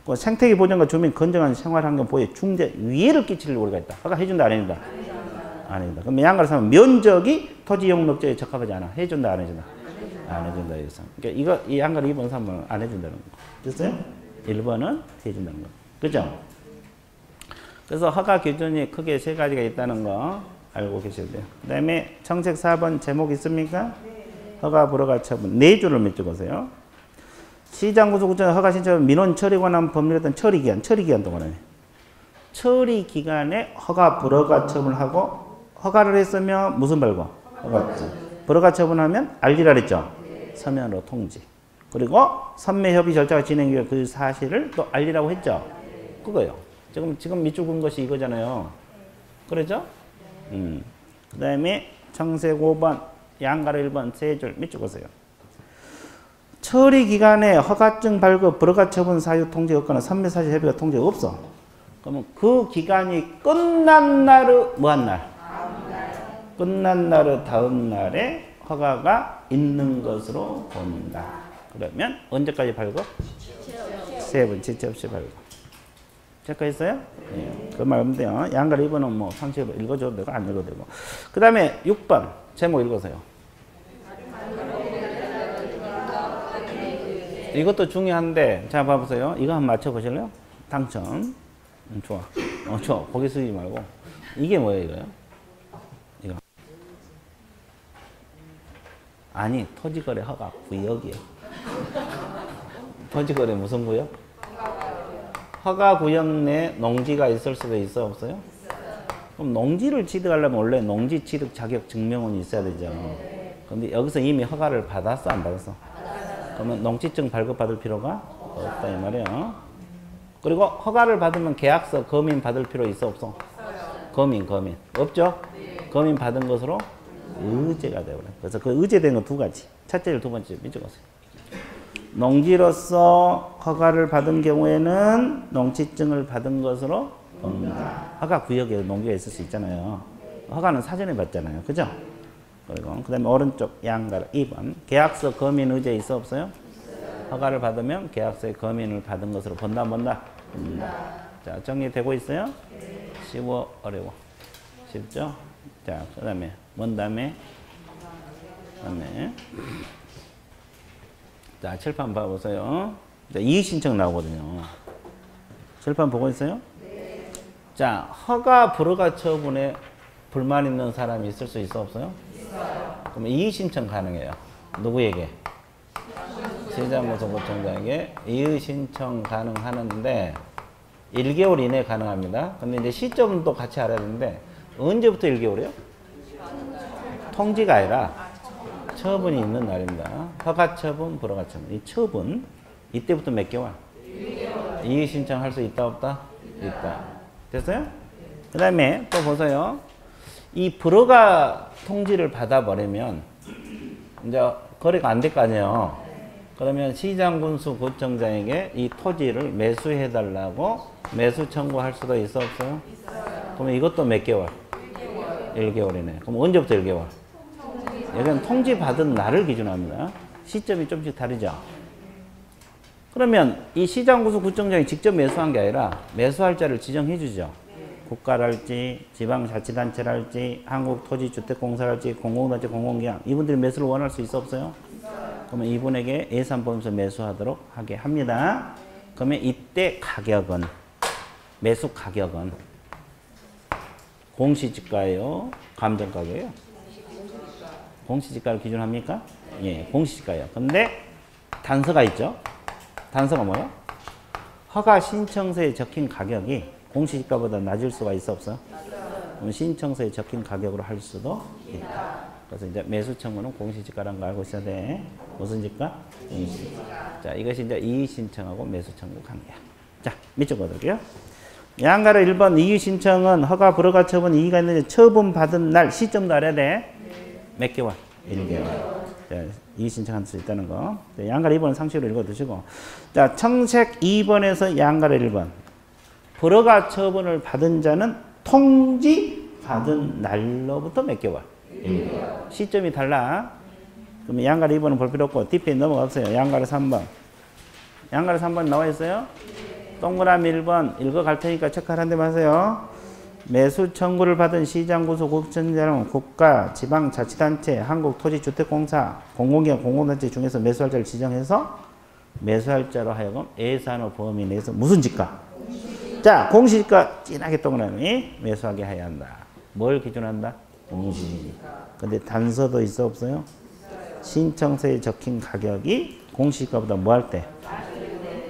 그 생태계 보전과 주민 건강한 생활환경 보호에 중대 위해를 끼칠 우리가 있다. 허가 해준다, 안 해준다? 안 해준다. 그럼 양가를 사면 면적이 토지 이용 목적에 적합하지 않아. 해준다, 안 해준다? 안 해준다. 여기서. 그러니까 이 양가를 2번, 3번은 안 해준다는 거. 됐어요? 1번은 해준다는 거. 그죠? 그래서 허가 기준이 크게 세 가지가 있다는 거 알고 계셔야 돼요. 그 다음에 정책 4번 제목 있습니까? 허가 불허가 처분. 네 줄을 몇 줄 보세요. 시장 구조 구청 허가 신청 민원 처리에 관한 법률에 처리 기간 동안에 처리 기간에 허가 불허가 처분을 하고 허가를 했으면 무슨 발고? 허가 불허가 처분하면 알리라 그랬죠. 서면으로 통지. 그리고 선매 협의 절차가 진행되어 그 사실을 또 알리라고 했죠. 그거요. 지금 밑줄 긋은 것이 이거잖아요. 그렇죠? 그 다음에 정색 5번, 양가로 1번, 세 줄 밑줄 보세요. 처리 기간에 허가증 발급, 불허가 처분 사유 통지 없거나 선매 사실 협의가 통지 없어. 그러면 그 기간이 끝난 날의 뭐한 날? 끝난 날의 다음 날에 허가가 있는 것으로 본다. 그러면 언제까지 발급? 세 번, 지체 없이 발급. 체크했어요? 네. 그 말 없면 돼요. 양가 2번은 뭐 상식으로 읽어줘도 되고 안 읽어도 되고. 그 다음에 6번 제목 읽으세요. 이것도 중요한데 자 봐보세요. 이거 한번 맞춰보실래요? 당첨. 좋아. 좋아. 고개 숙이지 말고. 이게 뭐예요 이거요? 이거. 아니 토지거래 허가 구역이에요. 토지거래 무슨 구역? 허가 구역 내 농지가 있을 수도 있어 없어요? 그럼 농지를 취득하려면 원래 농지 취득 자격 증명원이 있어야 되죠. 근데 여기서 이미 허가를 받았어, 안 받았어? 그러면 농지증 발급받을 필요가 없다 이 말이에요. 그리고 허가를 받으면 계약서 검인 받을 필요 있어, 없어? 검인 없죠? 검인 받은 것으로 의제가 되어버려. 그래서 그 의제된 건 두 가지. 첫째를 두 번째 밑적었어요. 농지로서 허가를 받은 경우에는 농지증을 받은 것으로 봅니다. 허가 구역에 농지가 있을 수 있잖아요. 허가는 사전에 받잖아요. 그죠? 그리고 그 다음에 오른쪽 양가로 2번. 계약서 검인 의제 있어, 없어요? 허가를 받으면 계약서의 검인을 받은 것으로 본다, 본다? 자, 정리되고 있어요? 쉬워, 어려워? 쉽죠? 자, 그 다음에, 뭔 다음에? 자, 칠판 봐보세요. 자, 이의신청 나오거든요. 칠판 보고 있어요? 자, 허가 불허가 처분에 불만 있는 사람이 있을 수 있어, 없어요? 그러면 이의신청 가능해요. 누구에게? 시장고소구청장에게 이의신청 가능하는데 1개월 이내에 가능합니다. 근데 이제 시점도 같이 알아야 되는데 언제부터 1개월이에요? 통지가 아니라 처분이 있는 날입니다. 허가 처분, 불허가 처분. 이 처분 이때부터 몇 개월? 1개월. 이의신청 할 수 있다, 없다? 있다. 됐어요? 그 다음에 또 보세요. 이 불허가 통지를 받아버리면 이제 거래가 안 될 거 아니에요. 그러면 시장군수구청장에게 이 토지를 매수해달라고 매수 청구할 수도 있어, 없어요? 그러면 이것도 몇 개월? 1개월이네. 그럼 언제부터 1개월? 여기는 통지 받은 날을 기준으로 합니다. 시점이 좀씩 다르죠? 그러면 이 시장군수구청장이 직접 매수한 게 아니라 매수할 자를 지정해 주죠. 국가랄지 지방자치단체랄지 한국토지주택공사랄지 공공단체 공공기관 이분들이 매수를 원할 수 있어, 없어요? 그러면 이분에게 예산 보면서 매수하도록 하게 합니다. 그러면 이때 가격은 매수 가격은 공시지가예요, 감정가격이에요? 공시지가를 기준합니까? 예, 공시지가예요. 근데 단서가 있죠. 단서가 뭐예요? 허가 신청서에 적힌 가격이 공시지가보다 낮을 수가 있어, 없어? 그럼 신청서에 적힌 가격으로 할 수도 있다. 그래서 이제 매수 청구는 공시지가라는 거 알고 있어야 돼. 무슨 지가? 공시지가. 자, 이것이 이제 이의 신청하고 매수 청구 관계야. 자, 밑줄 그어둘게요. 양가로 1번 이의 신청은 허가 불허가 처분 이의가 있는데 처분 받은 날 시점도 알아야 돼. 몇 개월? 1개월. 자, 이의 신청할 수 있다는 거. 자, 양가로 2번은 상식으로 읽어두시고. 자, 청색 2번에서 양가로 1번. 불허가 처분을 받은 자는 통지 받은 날로부터 몇 개월? 1개월. 시점이 달라. 그러면 양가로 2번은 볼 필요 없고 뒷페이지 넘어가세요. 양가로 3번. 양가로 3번 나와 있어요? 동그라미 1번 읽어갈 테니까 체크하는 데 마세요. 매수 청구를 받은 시장구소구청장은 국가, 지방자치단체, 한국토지주택공사, 공공기관, 공공단체 중에서 매수할 자를 지정해서 매수할 자로 하여금 예산의 범위 내에서 무슨 지가? 자, 공시지가 진하게 동그라미 매수하게 해야 한다. 뭘 기준한다? 공시지가. 근데 단서도 있어, 없어요? 신청서에 적힌 가격이 공시지가보다 뭐 할 때?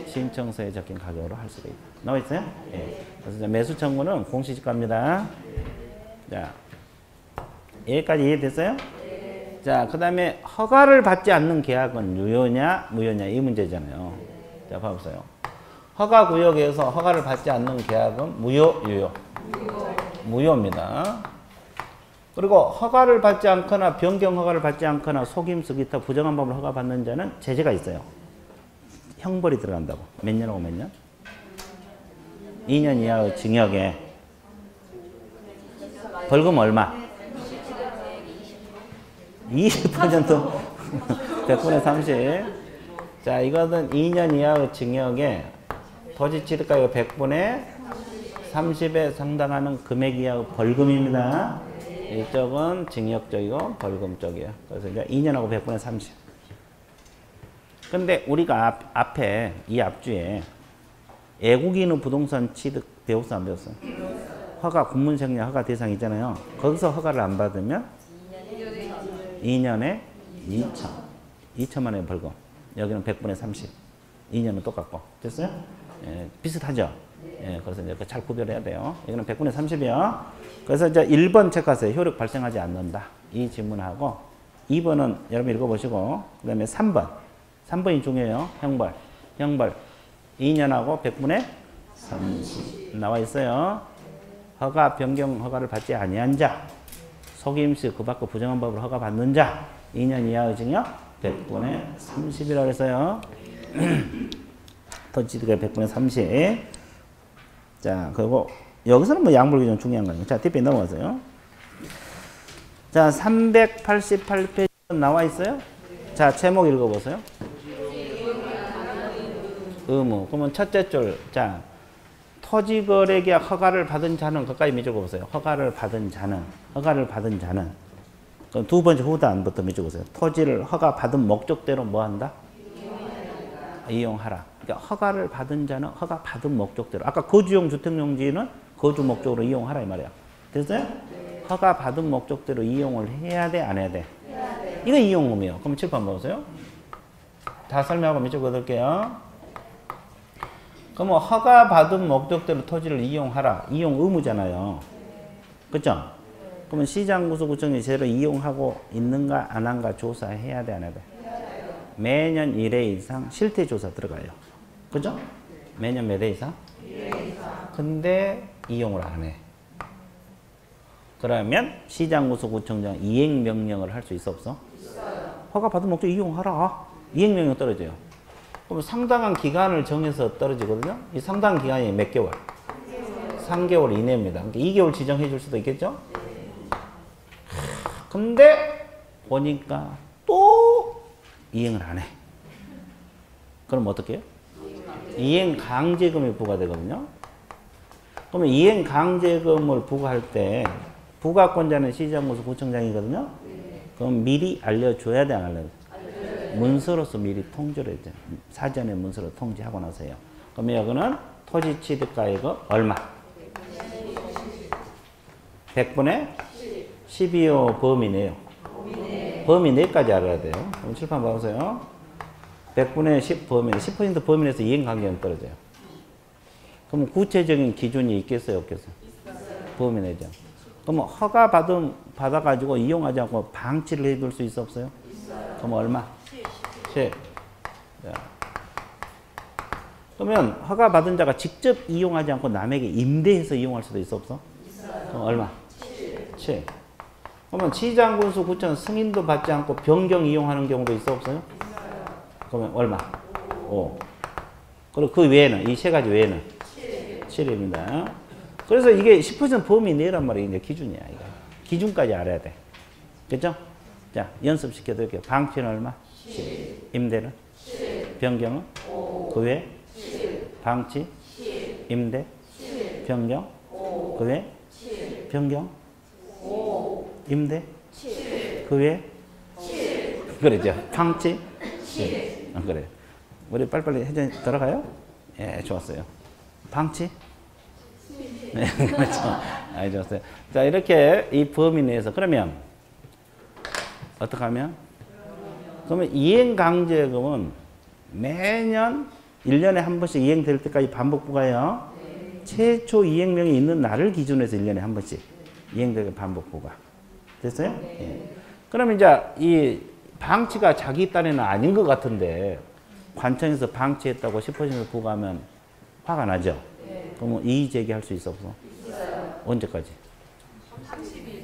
신청서에 적힌 가격으로 할 수가 있다. 나와 있어요? 예. 그래서 매수 청구는 공시지가입니다. 자, 여기까지 이해됐어요? 자, 그 다음에 허가를 받지 않는 계약은 유효냐, 무효냐 이 문제잖아요. 자, 봐보세요. 허가 구역에서 허가를 받지 않는 계약은 무효, 유효? 무효입니다. 그리고 허가를 받지 않거나 변경 허가를 받지 않거나 속임수 기타 부정한 법을 허가받는 자는 제재가 있어요. 형벌이 들어간다고. 몇 년하고 몇 년? 2년 이하의 징역에 벌금 얼마? 20% 100분의 30. 자, 이거는 2년 이하의 징역에 토지 취득가액 100분의 30에 상당하는 금액 이하의 벌금입니다. 이쪽은 징역적이고 벌금적이에요. 그래서 이제 2년하고 100분의 30. 근데 우리가 앞에 이 앞주에 애국인의 부동산 취득 배웠어, 안 배웠어? 허가 군문생략 허가 대상 있잖아요. 거기서 허가를 안 받으면 2년에 2천만 원 벌금. 여기는 100분의 30. 2년은 똑같고. 됐어요? 예, 비슷하죠? 예, 그래서 이제 잘 구별해야 돼요. 이거는 100분의 30이요. 그래서 이제 1번 체크하세요. 효력 발생하지 않는다. 이 질문하고 2번은 여러분 읽어보시고 그 다음에 3번. 3번이 중요해요. 형벌. 2년하고 100분의 30 나와 있어요. 허가, 변경 허가를 받지 아니한 자, 속임수 그 받고 부정한 법으로 허가 받는 자, 2년 이하의 징역 100분의 30이라고 했어요. 토지가 100분의 30. 자, 그리고 여기서는 뭐 양물 규정 중요한 거예요. 자, 뒷배 넘어가세요. 자, 388페이지 나와 있어요. 자, 제목 읽어보세요. 의무. 그러면 첫째 줄. 자, 토지거래계약 허가를 받은 자는 가까이 밑줄보세요. 허가를 받은 자는. 그럼 두 번째 후단부터 밑줄보세요. 토지를 허가 받은 목적대로 뭐 한다? 이용하라. 그러니까 허가를 받은 자는 허가 받은 목적대로. 아까 거주용 주택용지는 거주 목적으로 이용하라 이 말이야. 됐어요? 허가 받은 목적대로 이용을 해야 돼, 안 해야 돼? 이거 이용 의무예요. 그럼 칠판 보세요. 다 설명하고 밑줄 그을게요. 그럼 허가 받은 목적대로 토지를 이용하라. 이용 의무잖아요. 그렇죠? 그러면 시장구수구청이 제대로 이용하고 있는가 안 한가 조사해야 돼, 안 해야 돼? 매년 1회 이상 실태조사 들어가요. 그죠? 매년 몇 회 이상? 1회 이상. 근데 이용을 안 해. 그러면 시장구수구청장 이행명령을 할 수 있어, 없어? 있어요. 허가 받은 목적 이용하라. 이행명령 떨어져요. 그럼 상당한 기간을 정해서 떨어지거든요. 이 상당한 기간이 몇 개월? 3개월 이내입니다. 그러니까 2개월 지정해 줄 수도 있겠죠? 근데 보니까 또 이행을 안 해. 그럼 어떻게 해요? 이행 강제금이 부과되거든요. 그러면 이행 강제금을 부과할 때 부과권자는 시장구수구청장이거든요. 그럼 미리 알려줘야 돼, 안 알려줘? 문서로서 미리 통지를 했죠. 사전에 문서로 통지하고 나서요. 그러면 여기는 토지 취득가액은 얼마? 100분의 12호 범위네요. 범위 내까지 알아야 돼요. 그럼 칠판 봐보세요. 100분의 10 범위, 10% 범위 내에서 이행관계는 떨어져요. 그럼 구체적인 기준이 있겠어요, 없겠어요? 범위 내죠. 그럼 허가 받아가지고 이용하지 않고 방치를 해둘 수 있어, 없어요? 그럼 얼마? 10. 그러면 허가 받은 자가 직접 이용하지 않고 남에게 임대해서 이용할 수도 있어, 없어? 그럼 얼마? 7. 그러면 시장군수구청 승인도 받지 않고 변경 이용하는 경우도 있어, 없어요? 그러면 얼마? 5. 그리고 그 외에는, 이 세 가지 외에는 7입니다. 그래서 이게 10% 범위 내란 말이 이제 기준이야, 이거. 기준까지 알아야 돼. 그죠? 자, 연습시켜 드릴게요. 방치는 얼마? 10. 임대는? 10. 변경은? 5. 그 외에? 10. 방치? 10. 임대? 10. 변경? 5. 그 외에? 10. 변경? 5. 임대? 7. 그 외에? 7. 그러죠. 방치? 7. 그래. 우리 빨리빨리 해전 들어가요? 예, 좋았어요. 방치? 네, 그렇죠. 아, 좋았어요. 자, 이렇게 이 범위 내에서 그러면 어떻게 하면? 그러면 이행강제금은 매년 1년에 한 번씩 이행될 때까지 반복 부과해요. 최초 이행명이 있는 날을 기준으로 해서 1년에 한 번씩 이행되게 반복 부과. 됐어요? 예. 그러면 이제 이 방치가 자기 딴에는 아닌 것 같은데 관청에서 방치했다고 10% 부과하면 화가 나죠? 그러면 이의 제기할 수 있어, 없어? 있어요. 언제까지? 30일.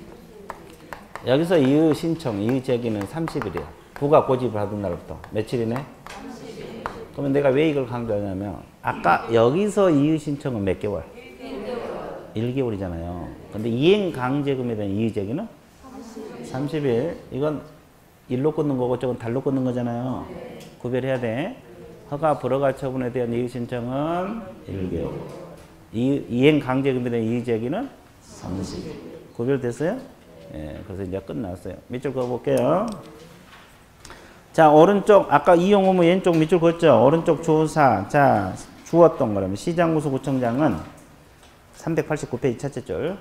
여기서 이의 신청, 이의 제기는 30일이에요. 부가 고집을 하던 날부터. 며칠이네? 30일. 그러면 내가 왜 이걸 강조하냐면 아까 여기서 이의 신청은 몇 개월? 1개월. 1개월이잖아요. 근데 이행 강제금에 대한 이의 제기는 30일. 이건 일로 끊는 거고 저건 달로 끊는 거잖아요. 구별해야 돼. 허가 불허가 처분에 대한 이의 신청은 1개월. 이행 강제금에 대한 이의 제기는 30일. 구별됐어요? 예, 그래서 이제 끝났어요. 밑줄 그어볼게요. 자, 오른쪽, 아까 이용 의무 왼쪽 밑줄 그었죠? 오른쪽 조사. 자, 주었던 거라면 시장구수구청장은 389페이지 첫째 줄.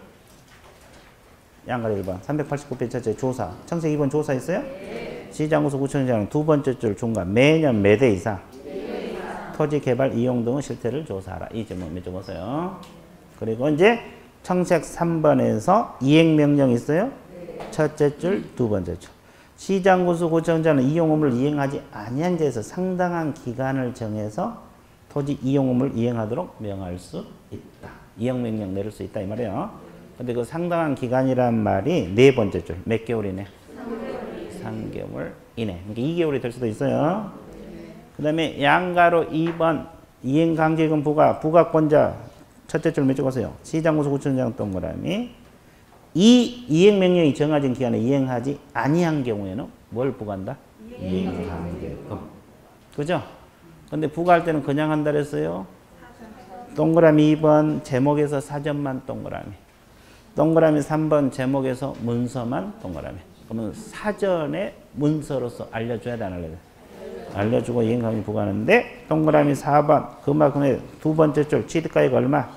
양가리 1번. 389페이지 첫째 조사. 청색 2번 조사 있어요? 네. 시장구수구청장은 두 번째 줄 중간 매년 몇 회 이상? 토지 개발 이용 등의 실태를 조사하라. 이 질문 몇 점 보세요. 그리고 이제 청색 3번에서 이행명령 있어요? 첫째 줄, 두 번째 줄. 시장구수 구청장은 이용 의무를 이행하지 아니한 데에서 상당한 기간을 정해서 토지 이용 의무를 이행하도록 명할 수 있다. 이행명령 내릴 수 있다 이 말이에요. 근데 그 상당한 기간이란 말이 네 번째 줄. 몇 개월이네? 3개월 이내. 그러니까 2개월이 될 수도 있어요. 그 다음에 양가로 2번 이행강제금 부가권자 첫째 줄 몇 줄 보세요. 시장구수구청장 동그라미 이 이행명령이 정해진 기간에 이행하지 아니한 경우에는 뭘 부과한다? 이행강제금. 그죠? 근데 부과할 때는 그냥 한다 그랬어요. 동그라미 2번 제목에서 사전만 동그라미. 동그라미 3번 제목에서 문서만 동그라미. 그러면 사전에 문서로서 알려줘야 돼, 안 알려줘야 돼? 알려주고 이행강제 부과하는데 동그라미 4번 그만큼의 두 번째 줄 취득가액 얼마?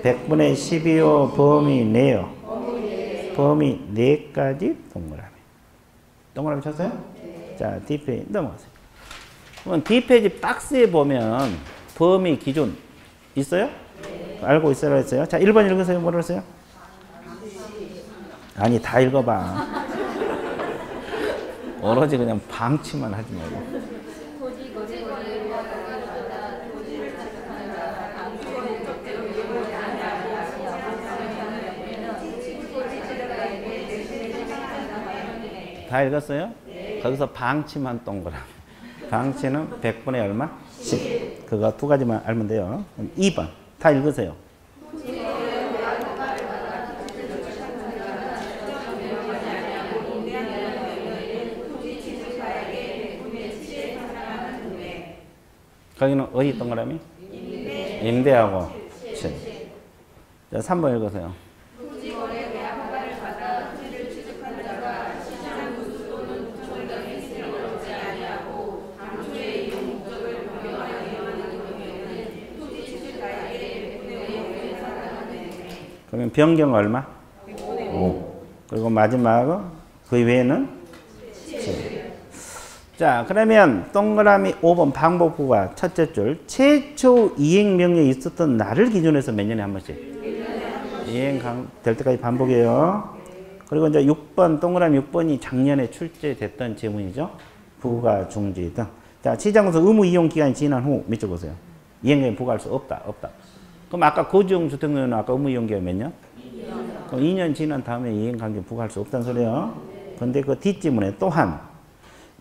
100분의 12호 범위 내요. 범위 4가지 동그라미. 동그라미 쳤어요? 자, D페이지 넘어가세요. 그럼 D페이지 박스에 보면 범위 기준 있어요? 알고 있어라 했어요. 자, 1번 읽으세요. 뭐라고 했어요? 아니, 다 읽어봐. 오로지 그냥 방치만 하지 말고. 다 읽었어요? 거기서 방치만 동그라미. 방치는 100분의 얼마? 10. 그거 두 가지만 알면 돼요. 2번. 다 읽으세요. 거기는 어디 동그라미? 임대하고 7. 자, 3번 읽으세요. 그러면 변경 얼마? 5. 그리고 마지막은 그 외에는 7. 자, 그러면 동그라미 5번 방법부가 첫째 줄 최초 이행명령이 있었던 날을 기준해서 몇 년에 한 번씩 이행될 때까지 반복이에요. 그리고 이제 6번 동그라미 6번이 작년에 출제됐던 제문이죠. 부가 중지 등. 자, 시장에서 의무 이용 기간이 지난 후 밑줄 보세요. 이행명령 부과할 수 없다. 그럼 아까 거주용 주택료는 아까 의무 이용 기간 몇 년? 2년. 그럼 2년 지난 다음에 이행강제 부과할 수 없다는 소리예요. 근데 그 뒷지문에 또한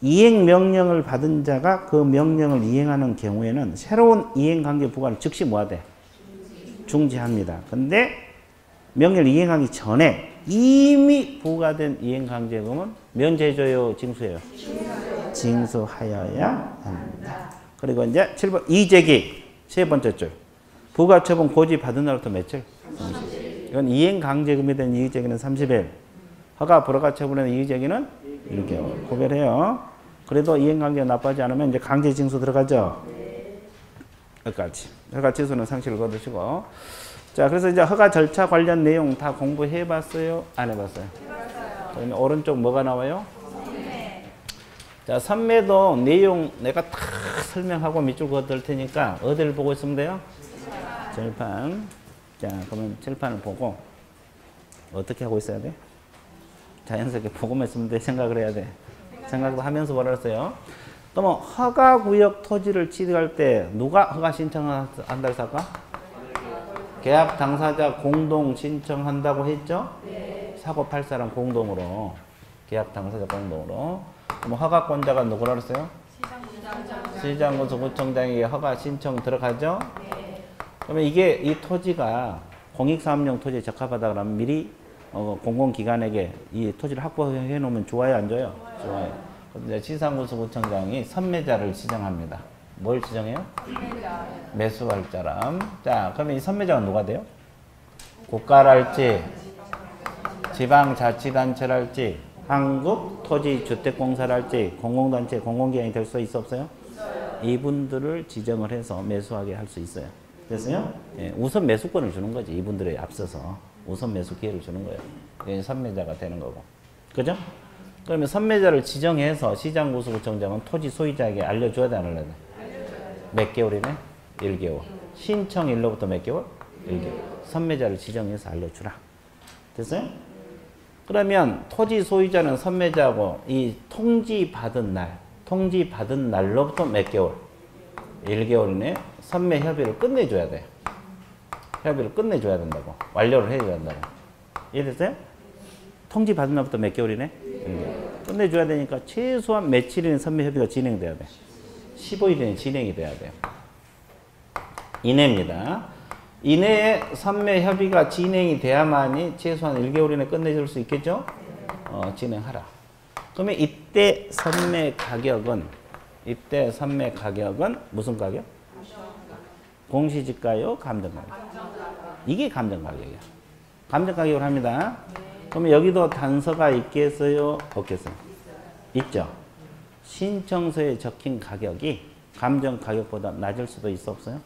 이행명령을 받은 자가 그 명령을 이행하는 경우에는 새로운 이행강제 부과를 즉시 뭐야 돼? 중지합니다. 근데 명령을 이행하기 전에 이미 부과된 이행강제금은 면제줘요, 징수해요? 징수하여야 합니다. 그리고 이제 7번 이재기 세 번째 줄 부가처분 고지 받은 날부터 며칠? 30일. 이건 이행강제금에 대한 이의제기는 30일. 허가 불허가 처분에 이의제기는 1개월. 구별해요. 그래도 이행강제가 나빠지지 않으면 이제 강제징수 들어가죠. 여기까지. 허가 취소는 상실을 거두시고. 자, 그래서 이제 허가 절차 관련 내용 다 공부해봤어요? 안 해봤어요? 해봤어요. 그러면 오른쪽 뭐가 나와요? 선매. 자, 선매도 내용 내가 다 설명하고 밑줄 그어둘 테니까 어디를 보고 있으면 돼요? 절판. 자, 그러면 절판을 보고 어떻게 하고 있어야 돼? 자연스럽게 보고만 있으면 돼. 생각을 해야 돼. 생각도 하면서 뭐라 했어요? 그러면 허가구역 토지를 취득할 때 누가 허가 신청한다고 해서 할까? 계약 당사자 공동 신청한다고 했죠? 사고 팔 사람 공동으로. 계약 당사자 공동으로. 그럼 허가권자가 누구라 그랬어요? 시장구수구청장에게 허가 신청 들어가죠? 그러면 이게 이 토지가 공익사업용 토지에 적합하다 그러면 미리 공공기관에게 이 토지를 확보해 놓으면 좋아요, 안 좋아요? 좋아요. 그런데 시장구수구청장이 선매자를 지정합니다. 뭘 지정해요? 매수할 사람. 자, 그러면 이 선매자가 누가 돼요? 국가랄지, 지방자치단체랄지, 한국토지주택공사랄지, 공공단체, 공공기관이 될 수 있어 없어요? 이분들을 지정을 해서 매수하게 할 수 있어요. 됐어요? 예, 우선 매수권을 주는 거지. 이분들에 앞서서 우선 매수 기회를 주는 거예요. 그게 선매자가 되는 거고. 그죠? 그러면 선매자를 지정해서 시장구수구청장은 토지 소유자에게 알려줘야 돼, 안 알려야 돼? 몇 개월이네? 1개월. 신청일로부터 몇 개월? 1개월. 선매자를 지정해서 알려주라. 됐어요? 그러면 토지 소유자는 선매자고 이 통지받은 날로부터 몇 개월? 1개월 이내 선매 협의를 끝내줘야 돼. 협의를 끝내줘야 된다고. 완료를 해줘야 된다고. 이해됐어요? 통지받은 날부터 몇 개월이네? 1개월. 끝내줘야 되니까 최소한 며칠이면 선매 협의가 진행돼야 돼. 15일 이내 진행이 돼야 돼요. 이내입니다. 이내에 선매 협의가 진행이 돼야만이 최소한 1개월 이내 끝내줄 수 있겠죠? 진행하라. 그러면 이때 선매 가격은 무슨 가격? 공시지가요? 감정가격? 이게 감정가격이야. 감정가격을 합니다. 그러면 여기도 단서가 있겠어요? 없겠어요? 있죠. 신청서에 적힌 가격이 감정가격보다 낮을 수도 있어 없어요?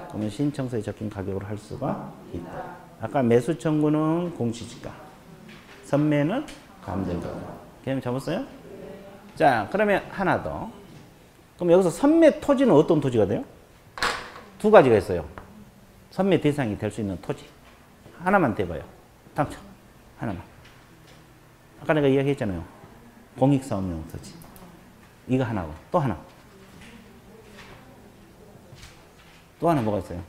그러면 신청서에 적힌 가격으로 할 수가 있다. 아까 매수 청구는 공시지가, 선매는 감정가격. 개념 잡았어요? 자, 그러면 하나 더. 그럼 여기서 선매 토지는 어떤 토지가 돼요? 두 가지가 있어요. 선매 대상이 될 수 있는 토지. 하나만 대봐요. 당첨. 하나만. 아까 내가 이야기했잖아요. 공익사업용 토지. 이거 하나고 또 하나. 또 하나 뭐가 있어요?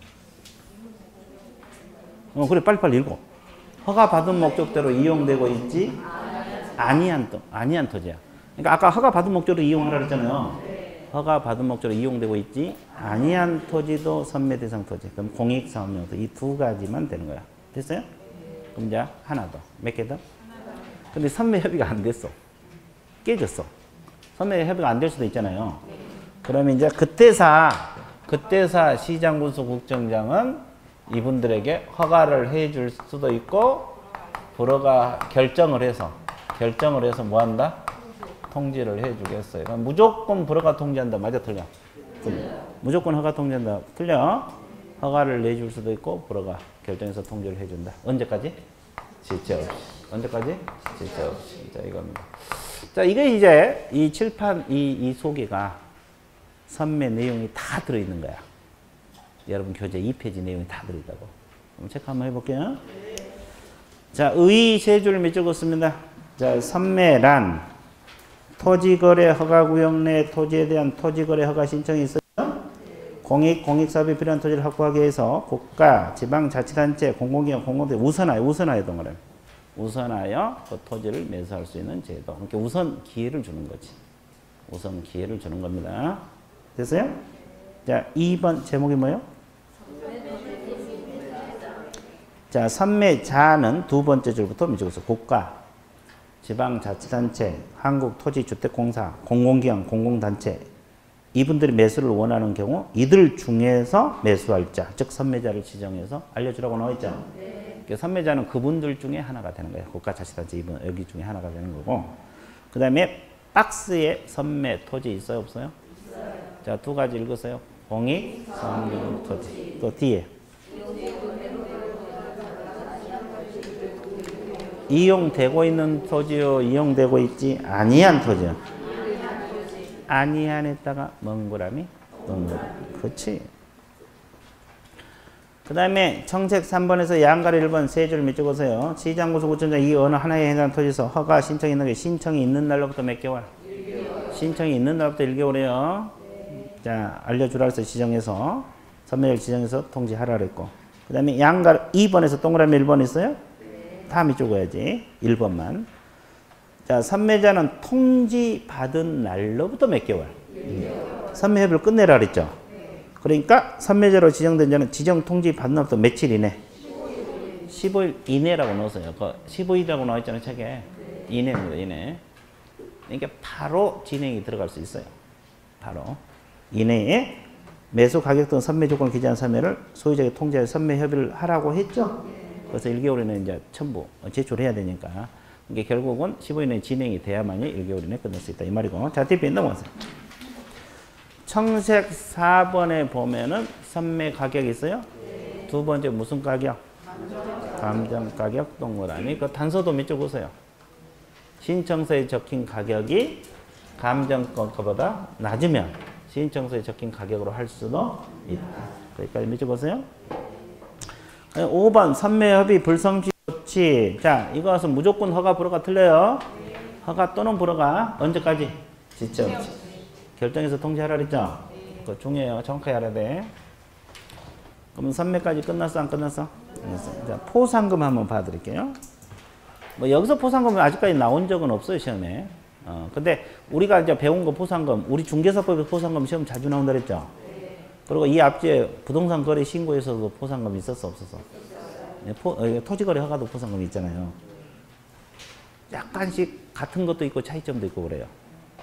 그래 빨리빨리 읽어. 허가받은 목적대로 이용되고 있지 아니한 토지야. 그러니까 아까 허가받은 목적으로 이용하라 그랬잖아요. 허가받은 목적으로 이용되고 있지 아니한 토지도 선매 대상 토지. 그럼 공익사업용 토지. 이 두 가지만 되는 거야. 됐어요? 그럼 이제 하나 더. 몇 개 더? 근데 선매 협의가 안 됐어. 깨졌어. 선매 협의가 안 될 수도 있잖아요. 그러면 이제 그때사 시장군수 국정장은 이분들에게 허가를 해줄 수도 있고, 불허가 결정을 해서 뭐 한다? 통지를 해주겠어요. 그럼 무조건 불허가 통지한다. 맞아, 틀려? 무조건 허가 통지한다. 틀려? 허가를 내줄 수도 있고, 불허가 결정해서 통지를 해준다. 언제까지? 지체 없이. 언제까지? 지체 없이. 자, 이겁니다. 자, 이게 이제 이 칠판, 이 소개가 선매 내용이 다 들어있는 거야. 여러분 교재 2페이지 내용이 다 들어있다고. 그럼 체크 한번 해볼게요. 자, 의 세 줄 밑줄긋습니다. 자, 선매란 토지거래 허가구역 내 토지에 대한 토지거래 허가 신청이 있어요. 공익사업에 필요한 토지를 확보하기 위해서 국가, 지방자치단체, 공공기관, 공공단체 우선하여 동그라미. 우선하여 그 토지를 매수할 수 있는 제도. 그러니까 우선 기회를 주는 거지. 우선 기회를 주는 겁니다. 됐어요? 자, 2번 제목이 뭐예요? 자, 선매자는 두 번째 줄부터 밑줄에서 국가, 지방자치단체, 한국토지주택공사, 공공기관, 공공단체 이분들이 매수를 원하는 경우 이들 중에서 매수할 자, 즉 선매자를 지정해서 알려주라고 나와 있죠. 그러니까 선매자는 그분들 중에 하나가 되는 거예요. 국가자치단체 이분 여기 중에 하나가 되는 거고. 그 다음에 박스에 선매 토지 있어요, 없어요? 자, 두 가지 읽으세요. 공익, 사업용 토지. 또 뒤에. 이용되고 있는 토지요, 이용되고 있지 아니한 토지요. 아니한에다가 멍구라미. 그렇지. 그 다음에 청색 3번에서 양가리 1번 세 줄 밑줄거세요. 시장구수구청장 이 어느 하나에 해당하는 토지에서 허가 신청이 있는 게 신청이 있는 날로부터 몇 개월? 신청이 있는 날부터 1개월이에요. 자, 알려주라 해서 지정해서 선매를 지정해서 통지하라 그랬고, 그 다음에 양가 2번에서 동그라미 1번 있어요? 다 밑줄 그어야지. 1번만. 자, 선매자는 통지받은 날로부터 몇 개월? 선매 협의를 끝내라 그랬죠. 그러니까 선매자로 지정된 자는 지정 통지 받는 날부터 며칠 이내? 15일 이내라고 넣었어요. 그 15일이라고 나와 있잖아요, 책에. 이내입니다, 이내. 그러니까 바로 진행이 들어갈 수 있어요. 바로. 이내에 매수 가격 등 선매 조건을 기재한 선매를 소유자에게 통지하여 선매 협의를 하라고 했죠. 그래서 1개월 이내 이제 첨부 제출해야 되니까. 이게 결국은 15일 이내 진행이 돼야만이 1개월 이내 끝낼 수 있다. 이 말이고. 자, 뒤에 넘어가세요. 청색 4번에 보면은 선매 가격이 있어요. 두 번째 무슨 가격? 감정 가격 동그라미. 그 단서도 밑줄 보세요. 신청서에 적힌 가격이 감정가보다 낮으면 시인청서에 적힌 가격으로 할 수도 있다. 여기까지 밑줄보세요. 5번 선매협의 불성시 조치. 자, 이것은 무조건 허가 불허가 틀려요. 허가 또는 불허가 언제까지? 지점. 결정해서 통지하라 그랬죠? 그거 중요해요. 정확하게 알아야 돼. 그럼 선매까지 끝났어? 안 끝났어? 끝났어. 자, 포상금 한번 봐드릴게요. 뭐 여기서 포상금은 아직까지 나온 적은 없어요, 시험에. 근데 우리가 이제 배운 거 포상금, 우리 중개사법에서 포상금 시험 자주 나온다 그랬죠? 그리고 이 앞뒤에 부동산 거래 신고에서도 포상금이 있었어, 없었어? 토지거래 허가도 포상금이 있잖아요. 약간씩 같은 것도 있고 차이점도 있고 그래요.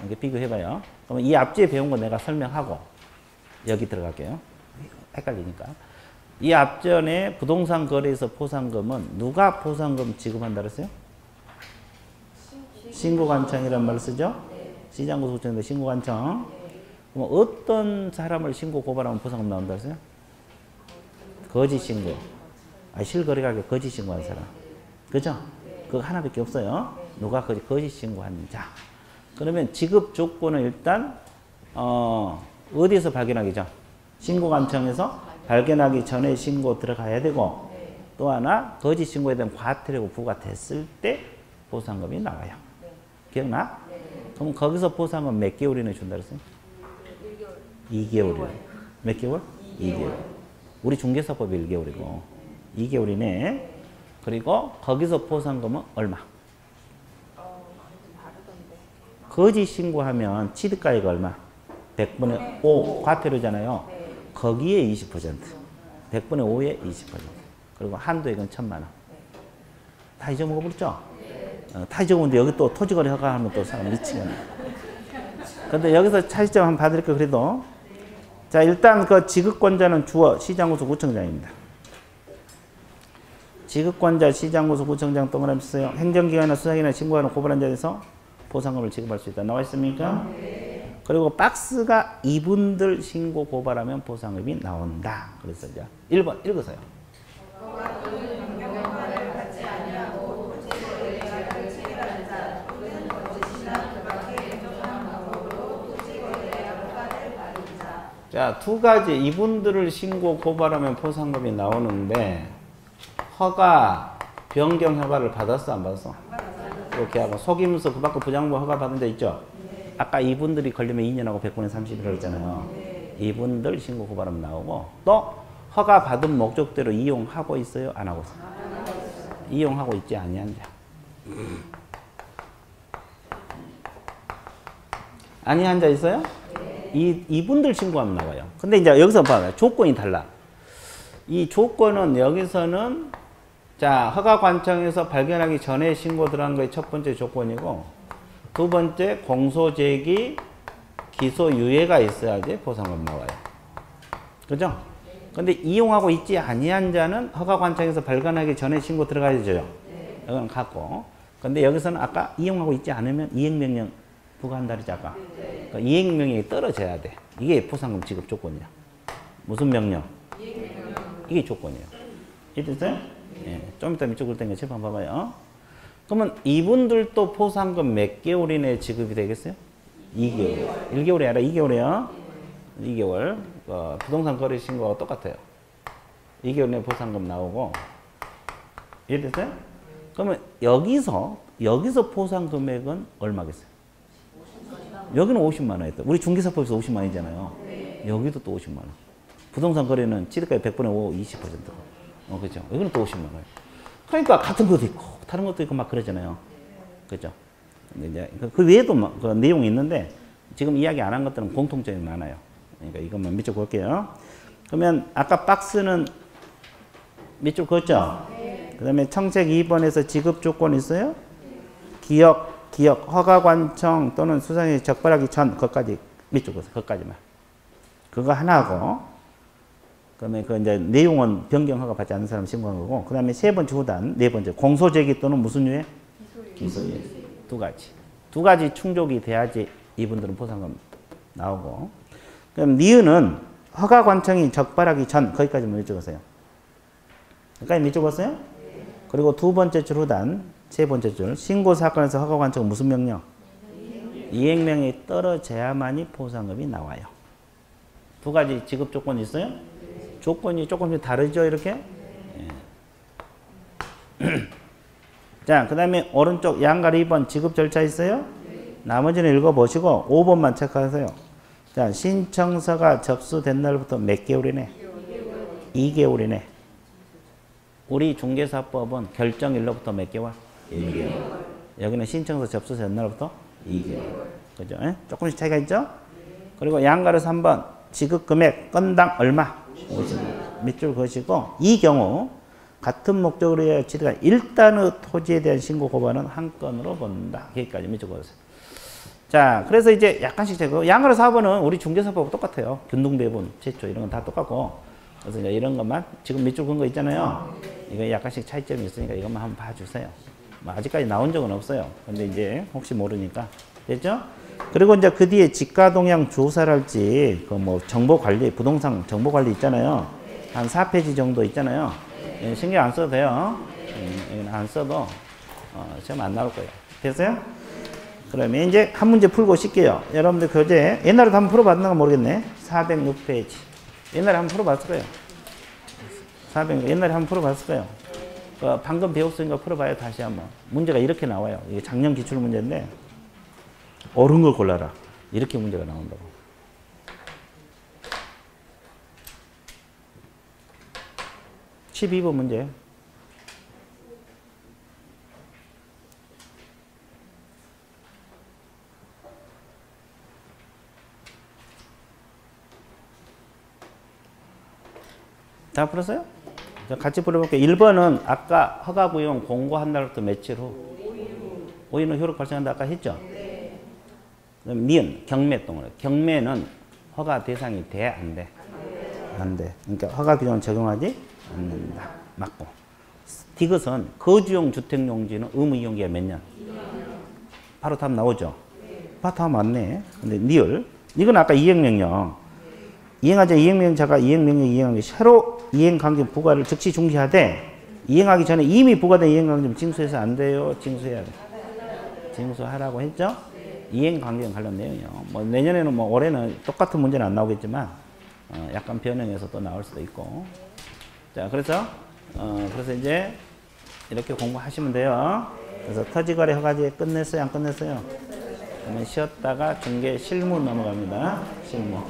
이렇게 비교해봐요. 그러면 이 앞뒤에 배운 거 내가 설명하고 여기 들어갈게요. 헷갈리니까. 이 앞전에 부동산 거래에서 포상금은 누가 포상금 지급한다 그랬어요? 신고관청이란 말을 쓰죠? 시장고소구청인데 신고관청. 그럼 어떤 사람을 신고 고발하면 포상금 나온다 그랬어요? 거짓 신고. 실거래가게 거짓 신고한 사람. 그죠? 그거 하나밖에 없어요. 누가 거짓 신고한 자. 그러면 지급 조건은 일단 어디에서 발견하기죠? 신고관청에서 발견하기 전에 신고 들어가야 되고, 또 하나 거짓 신고에 대한 과태료가 부과됐을 때 포상금이 나와요. 기억나? 그럼 거기서 포상금 몇 개월 이내 준다 그랬어요? 2개월이요. 몇 개월? 2개월. 우리 중개사법이 1개월이고 2개월 이내. 그리고 거기서 포상금은 얼마? 거짓 신고하면 취득가액 얼마? 100분의 5 과태료잖아요. 거기에 20%. 100분의 5에 20%. 그리고 한도액은 1,000만 원. 다 잊어먹어버렸죠? 다 잊어먹는데 여기 또 토지거래 허가하면 또 사람 미치겠네. 근데 여기서 차이점 한번 봐드릴게요, 그래도. 자, 일단 그 지급권자는 주어 시장고소구청장입니다. 지급권자 시장고소구청장 동그라미 쓰세요. 행정기관이나 수사기관이나 신고하는 고발한 자에서 포상금을 지급할 수 있다. 나와 있습니까? 그리고 박스가 이분들 신고 고발하면 포상금이 나온다. 그래서 이제 1번 읽으세요. 자, 두 가지 이분들을 신고 고발하면 포상금이 나오는데 허가, 변경 허가를 받았어, 안 받았어? 이렇게 하고 속임수 그 받고 부장부 허가 받은 데 있죠? 아까 이분들이 걸리면 2년하고 100분의 30이라고 했잖아요. 이분들 신고 고발하면 나오고, 또 허가 받은 목적대로 이용하고 있어요? 안 하고 있어요? 이용하고 있지 아니한 자. 아니한 자 있어요? 이분들 신고하면 나와요. 근데 이제 여기서 봐요. 조건이 달라. 이 조건은 여기서는 자, 허가관청에서 발견하기 전에 신고 들어간 거의 첫 번째 조건이고, 두 번째 공소제기 기소유예가 있어야지 포상금 나와요. 그죠? 근데 이용하고 있지 아니한 자는 허가관청에서 발견하기 전에 신고 들어가야 되죠. 이건 갖고. 근데 여기서는 아까 이용하고 있지 않으면 이행명령 부과한다 그랬지 아까. 그러니까 이행명령이 떨어져야 돼. 이게 포상금 지급 조건이야. 무슨 명령? 이게 조건이에요. 이해됐어요? 예. 좀 이따 밑줄 땡겨 칠판 봐봐요. 그러면 이분들도 포상금 몇 개월 이내에 지급이 되겠어요? 2개월. 1개월이 아니라 2개월이에요. 2개월. 부동산 거래 신고가 똑같아요. 2개월 내에 포상금 나오고. 이해됐어요? 그러면 여기서 포상 금액은 얼마겠어요? 여기는 50만 원 했다. 우리 중개사법에서 50만 원이잖아요. 여기도 또 50만 원. 부동산 거래는 취득가액 100분의 5, 20%. 그죠? 여기는 또 50만 원. 그러니까 같은 것도 있고, 다른 것도 있고 막 그러잖아요. 그죠? 이제 그 외에도 그 내용이 있는데, 지금 이야기 안 한 것들은 공통점이 많아요. 그러니까 이것만 밑줄 볼게요. 그러면 아까 박스는 밑줄 긋죠? 그 다음에 청책 2번에서 지급 조건 있어요? 기억, 허가관청 또는 수사관이 적발하기 전, 거기까지 밑줄 긋어요. 거기까지만. 그거 하나하고, 그다음에 그 이제 내용은 변경 허가 받지 않는 사람 신고한 거고, 그 다음에 세 번째 후단, 네 번째 공소제기 또는 무슨 유예? 기소유예. 두 가지 충족이 돼야지 이분들은 포상금 나오고. 그럼 니은은 허가관청이 적발하기 전, 거기까지만 밑줄거세요. 여기까지 밑줄거세요? 그리고 두 번째 줄 후단, 세 번째 줄, 신고사건에서 허가관청은 무슨 명령? 이행명이 떨어져야만이 포상금이 나와요. 두 가지 지급 조건이 있어요? 조건이 조금씩 다르죠, 이렇게? 예. 자, 그 다음에 오른쪽 양가리 2번 지급 절차 있어요? 나머지는 읽어보시고 5번만 체크하세요. 자, 신청서가 접수된 날부터 몇 개월이네? 2개월이네. 우리 중개사법은 결정일로부터 몇 개월? 1개월. 여기는 신청서 접수된 날부터 2개월. 그죠? 예? 조금씩 차이가 있죠? 그리고 양가로 3번 지급 금액 건당 얼마? 50만. 밑줄 그으시고 이 경우 같은 목적으로 해야 지가 일단의 토지에 대한 신고 고발은 한 건으로 본다. 여기까지 밑줄 그으세요. 자, 그래서 이제 약간씩 제거. 양가로 4번은 우리 중개사법하고 똑같아요. 균등배분, 제초 이런 건 다 똑같고. 그래서 이제 이런 것만 지금 밑줄 그은 거 있잖아요. 이거 약간씩 차이점이 있으니까 이것만 한번 봐주세요. 뭐 아직까지 나온 적은 없어요. 근데 이제 혹시 모르니까. 됐죠? 그리고 이제 그 뒤에 지가 동향 조사랄지 그 뭐 정보 관리, 부동산 정보 관리 있잖아요. 한 4페이지 정도 있잖아요. 신경 안 써도 돼요. 안 써도 시험 안 나올 거예요. 됐어요? 그러면 이제 한 문제 풀고 쉴게요. 여러분들 교재 옛날에도 한번 풀어봤나 모르겠네. 406페이지. 옛날에 한번 풀어봤을 거예요. 400 옛날에 한번 풀어봤을 거예요. 방금 배웠으니까 풀어봐요. 다시 한번. 문제가 이렇게 나와요. 이게 작년 기출 문제인데 옳은 걸 골라라. 이렇게 문제가 나온다고. (12번) 문제. 다 풀었어요? 같이 풀어볼게요. 1번은 아까 허가구용 공고한 날부터 며칠 후? 5일 후 효력 발생한다 아까 했죠? 그럼 니은, 경매동으로. 경매는 허가 대상이 돼? 안 돼? 안 돼. 그러니까 허가 규정을 적용하지 않는다. 맞고. 디귿은 거주용 주택용지는 의무이용기가 몇 년? 바로 답 나오죠? 바로 답 맞네. 근데 니을. 이건 아까 이행명령. 이행하자 이행명령자가 이행명령 이행한 게 새로 이행강점 부과를 즉시 중지하되 이행하기 전에 이미 부과된 이행강점 징수해서 안 돼요? 징수해야 돼? 징수하라고 했죠? 이행강점 관련 내용이요. 뭐 내년에는 뭐 올해는 똑같은 문제는 안 나오겠지만 약간 변형해서 또 나올 수도 있고. 자, 그래서 이제 이렇게 공부하시면 돼요. 그래서 토지거래 허가제 끝냈어요? 안 끝냈어요? 그러면 쉬었다가 중개 실무 넘어갑니다. 실무.